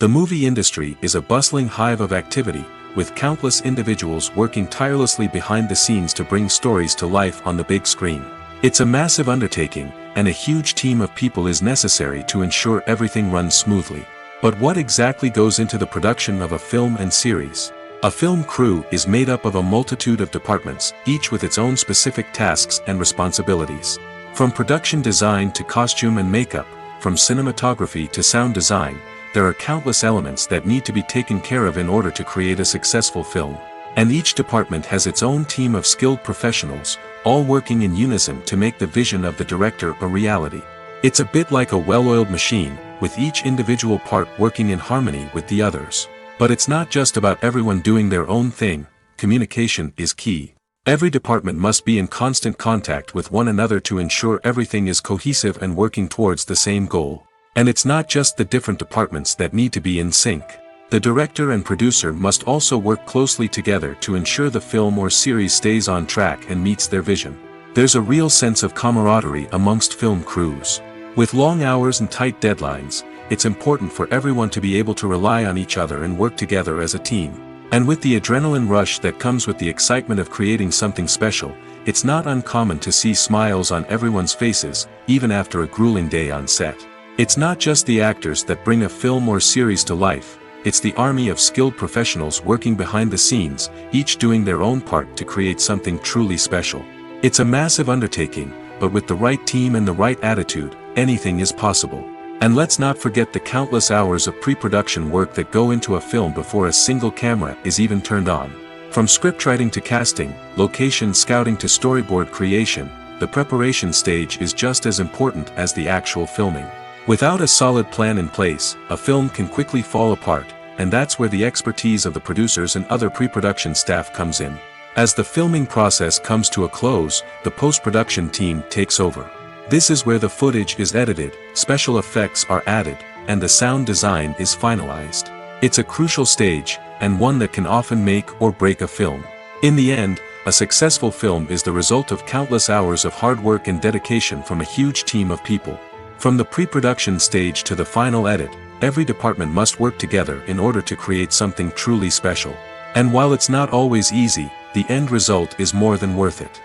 The movie industry is a bustling hive of activity, with countless individuals working tirelessly behind the scenes to bring stories to life on the big screen. It's a massive undertaking, and a huge team of people is necessary to ensure everything runs smoothly. But what exactly goes into the production of a film and series? A film crew is made up of a multitude of departments, each with its own specific tasks and responsibilities. From production design to costume and makeup, from cinematography to sound design, there are countless elements that need to be taken care of in order to create a successful film. And each department has its own team of skilled professionals, all working in unison to make the vision of the director a reality. It's a bit like a well-oiled machine, with each individual part working in harmony with the others. But it's not just about everyone doing their own thing. Communication is key. Every department must be in constant contact with one another to ensure everything is cohesive and working towards the same goal. And it's not just the different departments that need to be in sync. The director and producer must also work closely together to ensure the film or series stays on track and meets their vision. There's a real sense of camaraderie amongst film crews. With long hours and tight deadlines, it's important for everyone to be able to rely on each other and work together as a team. And with the adrenaline rush that comes with the excitement of creating something special, it's not uncommon to see smiles on everyone's faces, even after a grueling day on set. It's not just the actors that bring a film or series to life, it's the army of skilled professionals working behind the scenes, each doing their own part to create something truly special. It's a massive undertaking, but with the right team and the right attitude, anything is possible. And let's not forget the countless hours of pre-production work that go into a film before a single camera is even turned on. From scriptwriting to casting, location scouting to storyboard creation, the preparation stage is just as important as the actual filming. Without a solid plan in place, a film can quickly fall apart, and that's where the expertise of the producers and other pre-production staff comes in. As the filming process comes to a close, the post-production team takes over. This is where the footage is edited, special effects are added, and the sound design is finalized. It's a crucial stage, and one that can often make or break a film. In the end, a successful film is the result of countless hours of hard work and dedication from a huge team of people. From the pre-production stage to the final edit, every department must work together in order to create something truly special. And while it's not always easy, the end result is more than worth it.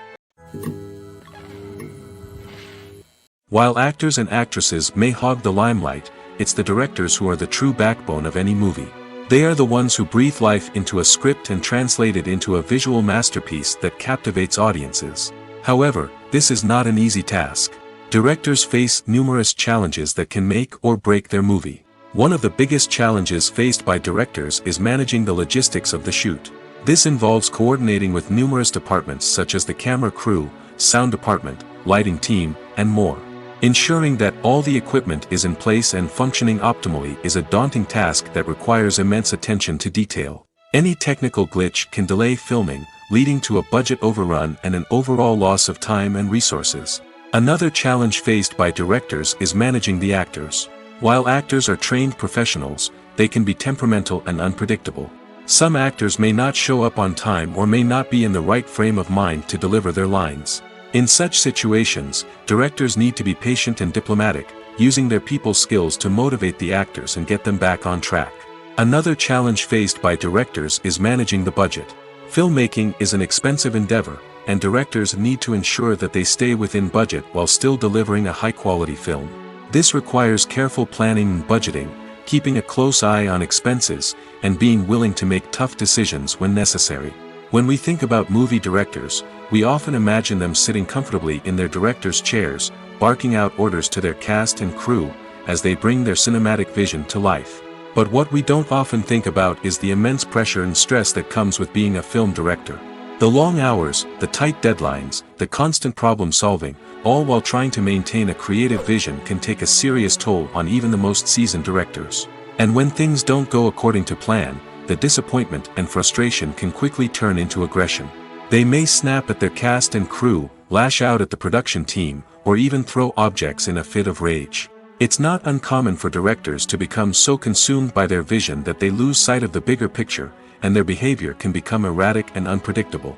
While actors and actresses may hog the limelight, it's the directors who are the true backbone of any movie. They are the ones who breathe life into a script and translate it into a visual masterpiece that captivates audiences. However, this is not an easy task. Directors face numerous challenges that can make or break their movie. One of the biggest challenges faced by directors is managing the logistics of the shoot. This involves coordinating with numerous departments such as the camera crew, sound department, lighting team, and more. Ensuring that all the equipment is in place and functioning optimally is a daunting task that requires immense attention to detail. Any technical glitch can delay filming, leading to a budget overrun and an overall loss of time and resources. Another challenge faced by directors is managing the actors. While actors are trained professionals, they can be temperamental and unpredictable. Some actors may not show up on time or may not be in the right frame of mind to deliver their lines. In such situations, directors need to be patient and diplomatic, using their people skills to motivate the actors and get them back on track. Another challenge faced by directors is managing the budget. Filmmaking is an expensive endeavor, and directors need to ensure that they stay within budget while still delivering a high-quality film. This requires careful planning and budgeting, keeping a close eye on expenses, and being willing to make tough decisions when necessary. When we think about movie directors, we often imagine them sitting comfortably in their director's chairs, barking out orders to their cast and crew, as they bring their cinematic vision to life. But what we don't often think about is the immense pressure and stress that comes with being a film director. The long hours, the tight deadlines, the constant problem solving, all while trying to maintain a creative vision can take a serious toll on even the most seasoned directors. And when things don't go according to plan, the disappointment and frustration can quickly turn into aggression. They may snap at their cast and crew, lash out at the production team, or even throw objects in a fit of rage. It's not uncommon for directors to become so consumed by their vision that they lose sight of the bigger picture, and their behavior can become erratic and unpredictable.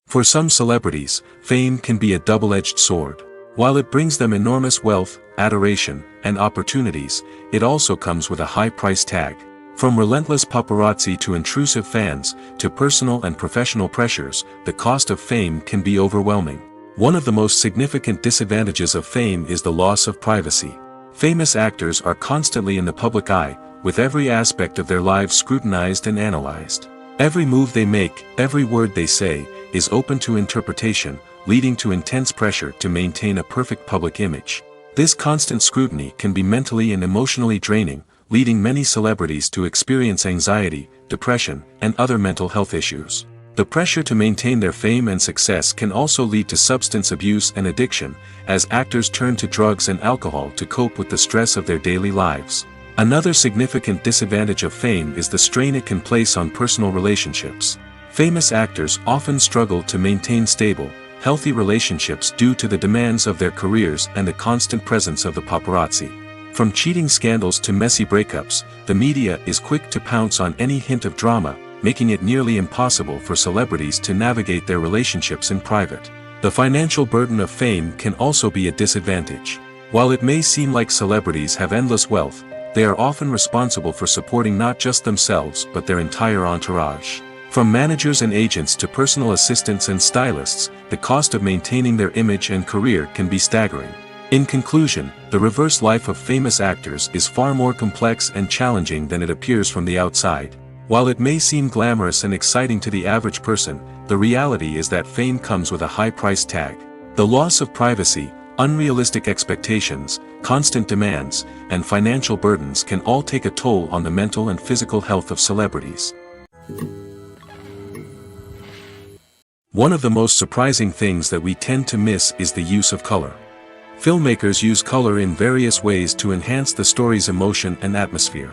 For some celebrities, fame can be a double-edged sword. While it brings them enormous wealth, adoration, and opportunities, it also comes with a high price tag. From relentless paparazzi to intrusive fans, to personal and professional pressures, the cost of fame can be overwhelming. One of the most significant disadvantages of fame is the loss of privacy. Famous actors are constantly in the public eye, with every aspect of their lives scrutinized and analyzed. Every move they make, every word they say, is open to interpretation, leading to intense pressure to maintain a perfect public image. This constant scrutiny can be mentally and emotionally draining, leading many celebrities to experience anxiety, depression, and other mental health issues. The pressure to maintain their fame and success can also lead to substance abuse and addiction, as actors turn to drugs and alcohol to cope with the stress of their daily lives. Another significant disadvantage of fame is the strain it can place on personal relationships. Famous actors often struggle to maintain stable, healthy relationships due to the demands of their careers and the constant presence of the paparazzi. From cheating scandals to messy breakups, the media is quick to pounce on any hint of drama, making it nearly impossible for celebrities to navigate their relationships in private. The financial burden of fame can also be a disadvantage. While it may seem like celebrities have endless wealth, they are often responsible for supporting not just themselves but their entire entourage. From managers and agents to personal assistants and stylists, the cost of maintaining their image and career can be staggering. In conclusion, the reverse life of famous actors is far more complex and challenging than it appears from the outside. While it may seem glamorous and exciting to the average person, the reality is that fame comes with a high price tag. The loss of privacy, unrealistic expectations, constant demands, and financial burdens can all take a toll on the mental and physical health of celebrities. One of the most surprising things that we tend to miss is the use of color. Filmmakers use color in various ways to enhance the story's emotion and atmosphere.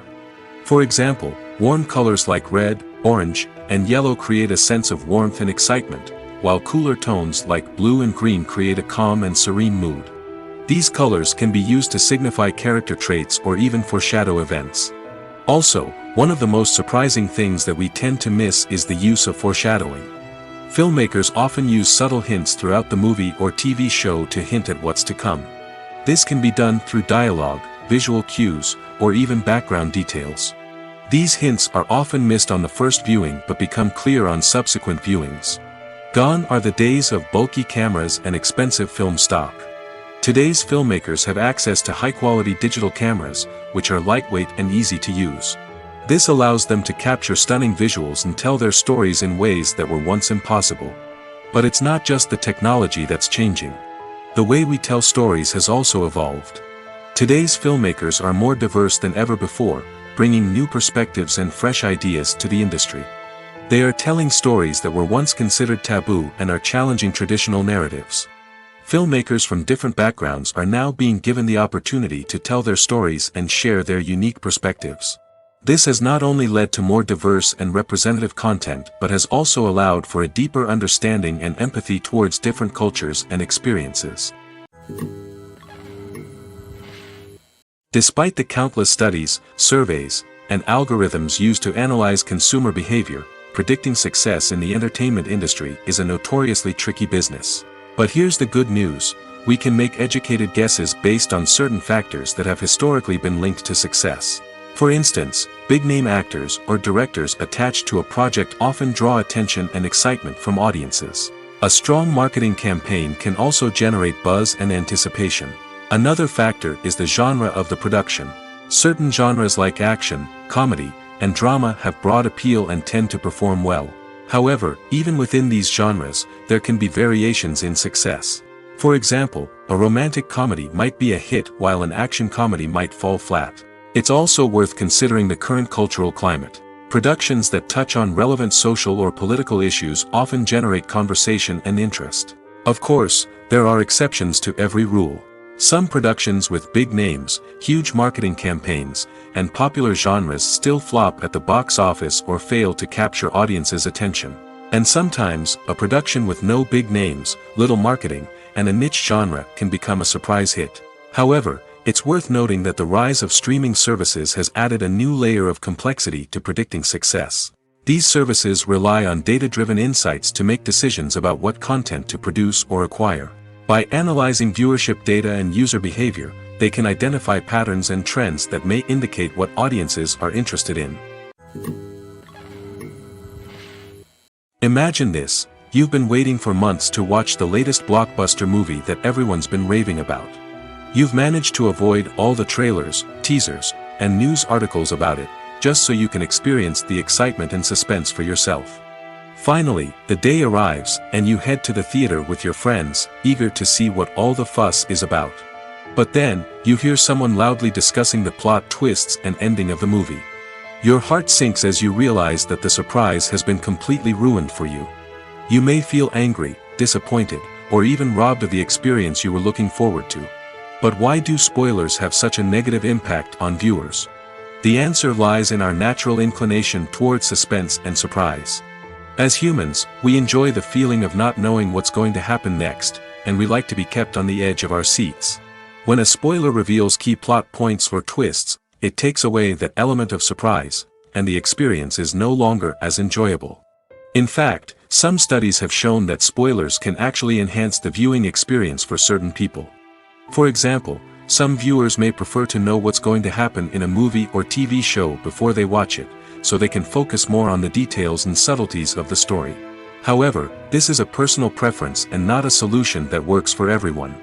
For example, warm colors like red, orange, and yellow create a sense of warmth and excitement, while cooler tones like blue and green create a calm and serene mood. These colors can be used to signify character traits or even foreshadow events. Also, one of the most surprising things that we tend to miss is the use of foreshadowing. Filmmakers often use subtle hints throughout the movie or TV show to hint at what's to come. This can be done through dialogue, visual cues, or even background details. These hints are often missed on the first viewing but become clear on subsequent viewings. Gone are the days of bulky cameras and expensive film stock. Today's filmmakers have access to high-quality digital cameras, which are lightweight and easy to use. This allows them to capture stunning visuals and tell their stories in ways that were once impossible. But it's not just the technology that's changing. The way we tell stories has also evolved. Today's filmmakers are more diverse than ever before, bringing new perspectives and fresh ideas to the industry. They are telling stories that were once considered taboo and are challenging traditional narratives. Filmmakers from different backgrounds are now being given the opportunity to tell their stories and share their unique perspectives. This has not only led to more diverse and representative content but has also allowed for a deeper understanding and empathy towards different cultures and experiences. Despite the countless studies, surveys, and algorithms used to analyze consumer behavior, predicting success in the entertainment industry is a notoriously tricky business. But here's the good news: we can make educated guesses based on certain factors that have historically been linked to success. For instance, big-name actors or directors attached to a project often draw attention and excitement from audiences. A strong marketing campaign can also generate buzz and anticipation. Another factor is the genre of the production. Certain genres like action, comedy, and drama have broad appeal and tend to perform well. However, even within these genres, there can be variations in success. For example, a romantic comedy might be a hit while an action comedy might fall flat. It's also worth considering the current cultural climate. Productions that touch on relevant social or political issues often generate conversation and interest. Of course, there are exceptions to every rule. Some productions with big names, huge marketing campaigns, and popular genres still flop at the box office or fail to capture audiences' attention. And sometimes, a production with no big names, little marketing, and a niche genre can become a surprise hit. However, it's worth noting that the rise of streaming services has added a new layer of complexity to predicting success. These services rely on data-driven insights to make decisions about what content to produce or acquire. By analyzing viewership data and user behavior, they can identify patterns and trends that may indicate what audiences are interested in. Imagine this: you've been waiting for months to watch the latest blockbuster movie that everyone's been raving about. You've managed to avoid all the trailers, teasers, and news articles about it, just so you can experience the excitement and suspense for yourself. Finally, the day arrives, and you head to the theater with your friends, eager to see what all the fuss is about. But then, you hear someone loudly discussing the plot twists and ending of the movie. Your heart sinks as you realize that the surprise has been completely ruined for you. You may feel angry, disappointed, or even robbed of the experience you were looking forward to. But why do spoilers have such a negative impact on viewers? The answer lies in our natural inclination towards suspense and surprise. As humans, we enjoy the feeling of not knowing what's going to happen next, and we like to be kept on the edge of our seats. When a spoiler reveals key plot points or twists, it takes away that element of surprise, and the experience is no longer as enjoyable. In fact, some studies have shown that spoilers can actually enhance the viewing experience for certain people. For example, some viewers may prefer to know what's going to happen in a movie or TV show before they watch it, so they can focus more on the details and subtleties of the story. However, this is a personal preference and not a solution that works for everyone.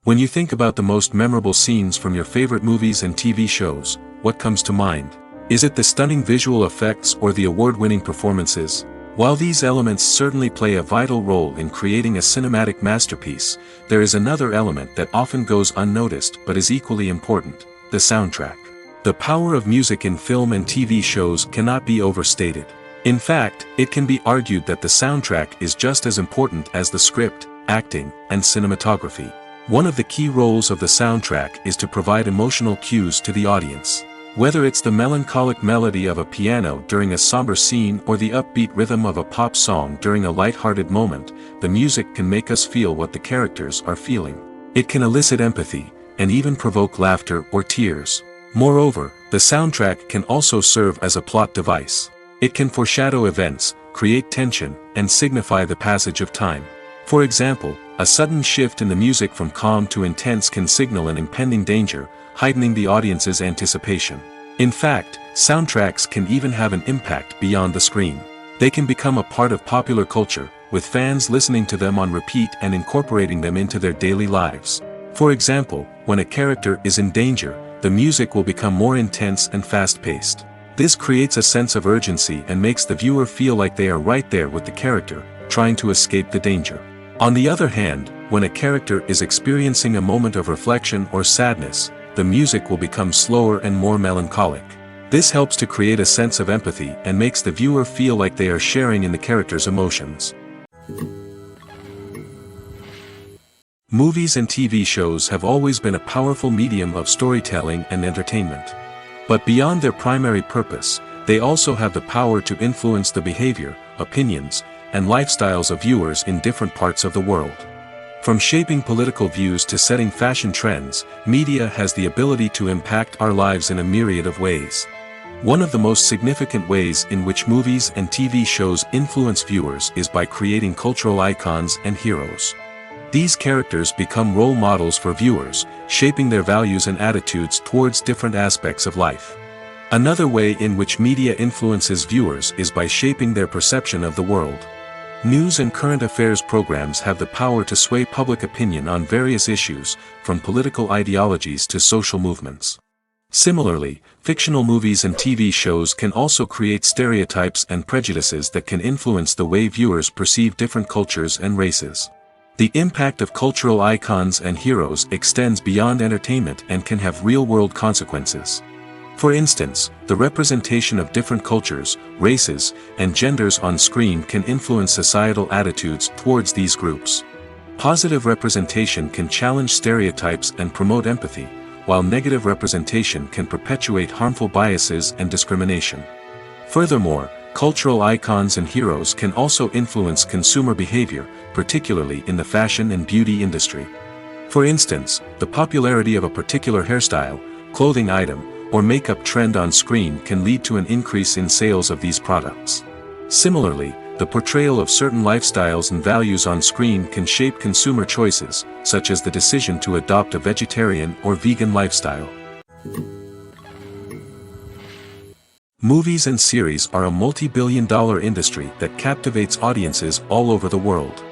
When you think about the most memorable scenes from your favorite movies and TV shows, what comes to mind? Is it the stunning visual effects or the award-winning performances? While these elements certainly play a vital role in creating a cinematic masterpiece, there is another element that often goes unnoticed but is equally important: the soundtrack. The power of music in film and TV shows cannot be overstated. In fact, it can be argued that the soundtrack is just as important as the script, acting, and cinematography. One of the key roles of the soundtrack is to provide emotional cues to the audience. Whether it's the melancholic melody of a piano during a somber scene or the upbeat rhythm of a pop song during a light-hearted moment, the music can make us feel what the characters are feeling. It can elicit empathy, and even provoke laughter or tears. Moreover, the soundtrack can also serve as a plot device. It can foreshadow events, create tension, and signify the passage of time. For example, a sudden shift in the music from calm to intense can signal an impending danger, heightening the audience's anticipation. In fact, soundtracks can even have an impact beyond the screen. They can become a part of popular culture, with fans listening to them on repeat and incorporating them into their daily lives. For example, when a character is in danger, the music will become more intense and fast-paced. This creates a sense of urgency and makes the viewer feel like they are right there with the character, trying to escape the danger. On the other hand, when a character is experiencing a moment of reflection or sadness, the music will become slower and more melancholic. This helps to create a sense of empathy and makes the viewer feel like they are sharing in the character's emotions. Movies and TV shows have always been a powerful medium of storytelling and entertainment. But beyond their primary purpose, they also have the power to influence the behavior, opinions, and lifestyles of viewers in different parts of the world. From shaping political views to setting fashion trends, media has the ability to impact our lives in a myriad of ways. One of the most significant ways in which movies and TV shows influence viewers is by creating cultural icons and heroes. These characters become role models for viewers, shaping their values and attitudes towards different aspects of life. Another way in which media influences viewers is by shaping their perception of the world. News and current affairs programs have the power to sway public opinion on various issues, from political ideologies to social movements. Similarly, fictional movies and TV shows can also create stereotypes and prejudices that can influence the way viewers perceive different cultures and races. The impact of cultural icons and heroes extends beyond entertainment and can have real-world consequences. For instance, the representation of different cultures, races, and genders on screen can influence societal attitudes towards these groups. Positive representation can challenge stereotypes and promote empathy, while negative representation can perpetuate harmful biases and discrimination. Furthermore, cultural icons and heroes can also influence consumer behavior, particularly in the fashion and beauty industry. For instance, the popularity of a particular hairstyle, clothing item, or makeup trend on screen can lead to an increase in sales of these products. Similarly, the portrayal of certain lifestyles and values on screen can shape consumer choices, such as the decision to adopt a vegetarian or vegan lifestyle. Movies and series are a multi-billion-dollar industry that captivates audiences all over the world.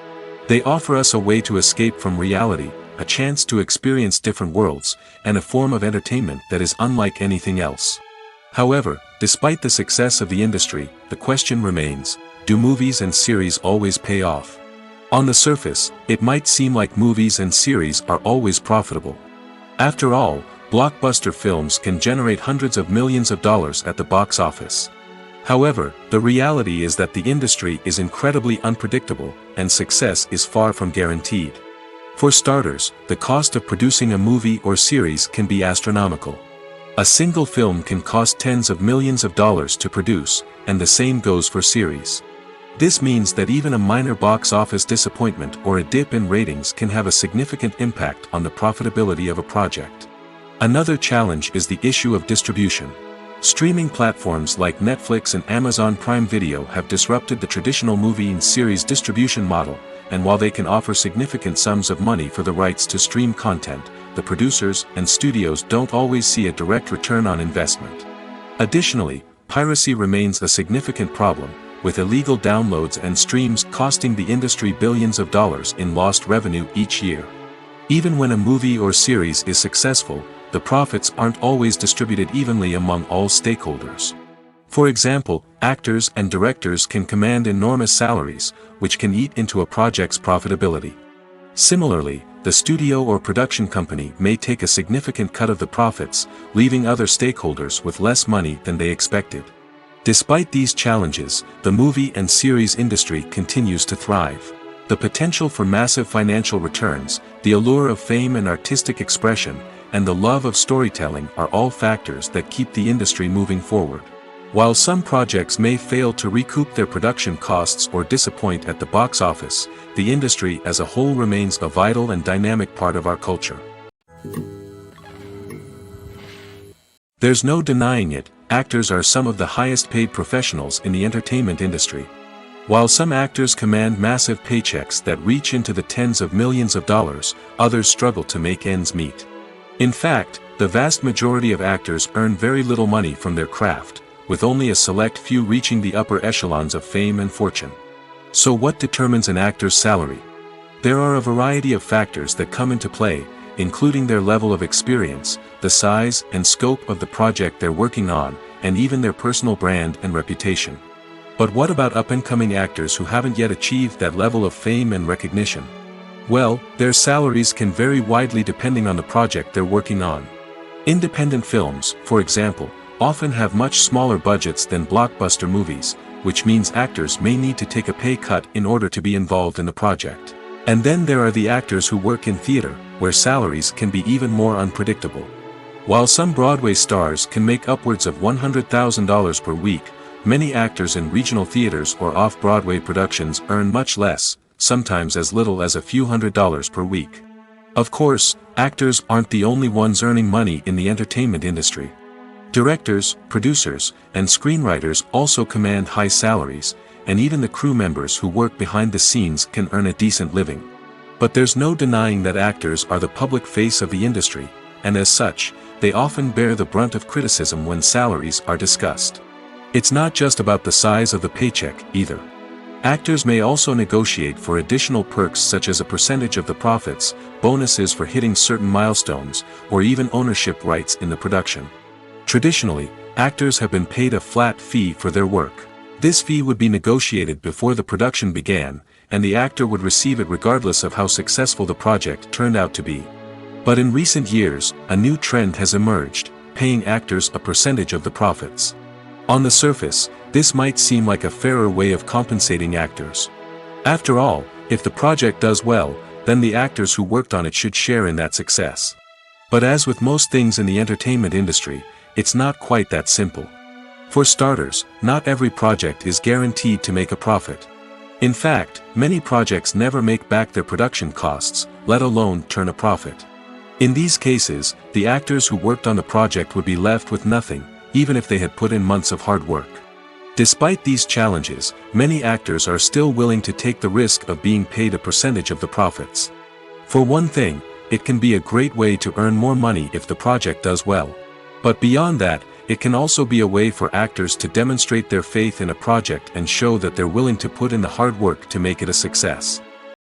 They offer us a way to escape from reality, a chance to experience different worlds, and a form of entertainment that is unlike anything else. However, despite the success of the industry, the question remains: do movies and series always pay off? On the surface, it might seem like movies and series are always profitable. After all, blockbuster films can generate hundreds of millions of dollars at the box office. However, the reality is that the industry is incredibly unpredictable, and success is far from guaranteed. For starters, the cost of producing a movie or series can be astronomical. A single film can cost tens of millions of dollars to produce, and the same goes for series. This means that even a minor box office disappointment or a dip in ratings can have a significant impact on the profitability of a project. Another challenge is the issue of distribution. Streaming platforms like Netflix and Amazon Prime Video have disrupted the traditional movie and series distribution model, and while they can offer significant sums of money for the rights to stream content, the producers and studios don't always see a direct return on investment. Additionally, piracy remains a significant problem, with illegal downloads and streams costing the industry billions of dollars in lost revenue each year. Even when a movie or series is successful, the profits aren't always distributed evenly among all stakeholders. For example, actors and directors can command enormous salaries, which can eat into a project's profitability. Similarly, the studio or production company may take a significant cut of the profits, leaving other stakeholders with less money than they expected. Despite these challenges, the movie and series industry continues to thrive. The potential for massive financial returns, the allure of fame and artistic expression, and the love of storytelling are all factors that keep the industry moving forward. While some projects may fail to recoup their production costs or disappoint at the box office, the industry as a whole remains a vital and dynamic part of our culture. There's no denying it, actors are some of the highest paid professionals in the entertainment industry. While some actors command massive paychecks that reach into the tens of millions of dollars, others struggle to make ends meet. In fact, the vast majority of actors earn very little money from their craft, with only a select few reaching the upper echelons of fame and fortune. So what determines an actor's salary? There are a variety of factors that come into play, including their level of experience, the size and scope of the project they're working on, and even their personal brand and reputation. But what about up-and-coming actors who haven't yet achieved that level of fame and recognition? Well, their salaries can vary widely depending on the project they're working on. Independent films, for example, often have much smaller budgets than blockbuster movies, which means actors may need to take a pay cut in order to be involved in the project. And then there are the actors who work in theater, where salaries can be even more unpredictable. While some Broadway stars can make upwards of $100,000 per week, many actors in regional theaters or off-Broadway productions earn much less, sometimes as little as a few $100s per week. Of course, actors aren't the only ones earning money in the entertainment industry. Directors, producers, and screenwriters also command high salaries, and even the crew members who work behind the scenes can earn a decent living. But there's no denying that actors are the public face of the industry, and as such, they often bear the brunt of criticism when salaries are discussed. It's not just about the size of the paycheck, either. Actors may also negotiate for additional perks such as a percentage of the profits, bonuses for hitting certain milestones, or even ownership rights in the production. Traditionally, actors have been paid a flat fee for their work. This fee would be negotiated before the production began, and the actor would receive it regardless of how successful the project turned out to be. But in recent years, a new trend has emerged, paying actors a percentage of the profits. On the surface, this might seem like a fairer way of compensating actors. After all, if the project does well, then the actors who worked on it should share in that success. But as with most things in the entertainment industry, it's not quite that simple. For starters, not every project is guaranteed to make a profit. In fact, many projects never make back their production costs, let alone turn a profit. In these cases, the actors who worked on the project would be left with nothing, even if they had put in months of hard work. Despite these challenges, many actors are still willing to take the risk of being paid a percentage of the profits. For one thing, it can be a great way to earn more money if the project does well. But beyond that, it can also be a way for actors to demonstrate their faith in a project and show that they're willing to put in the hard work to make it a success.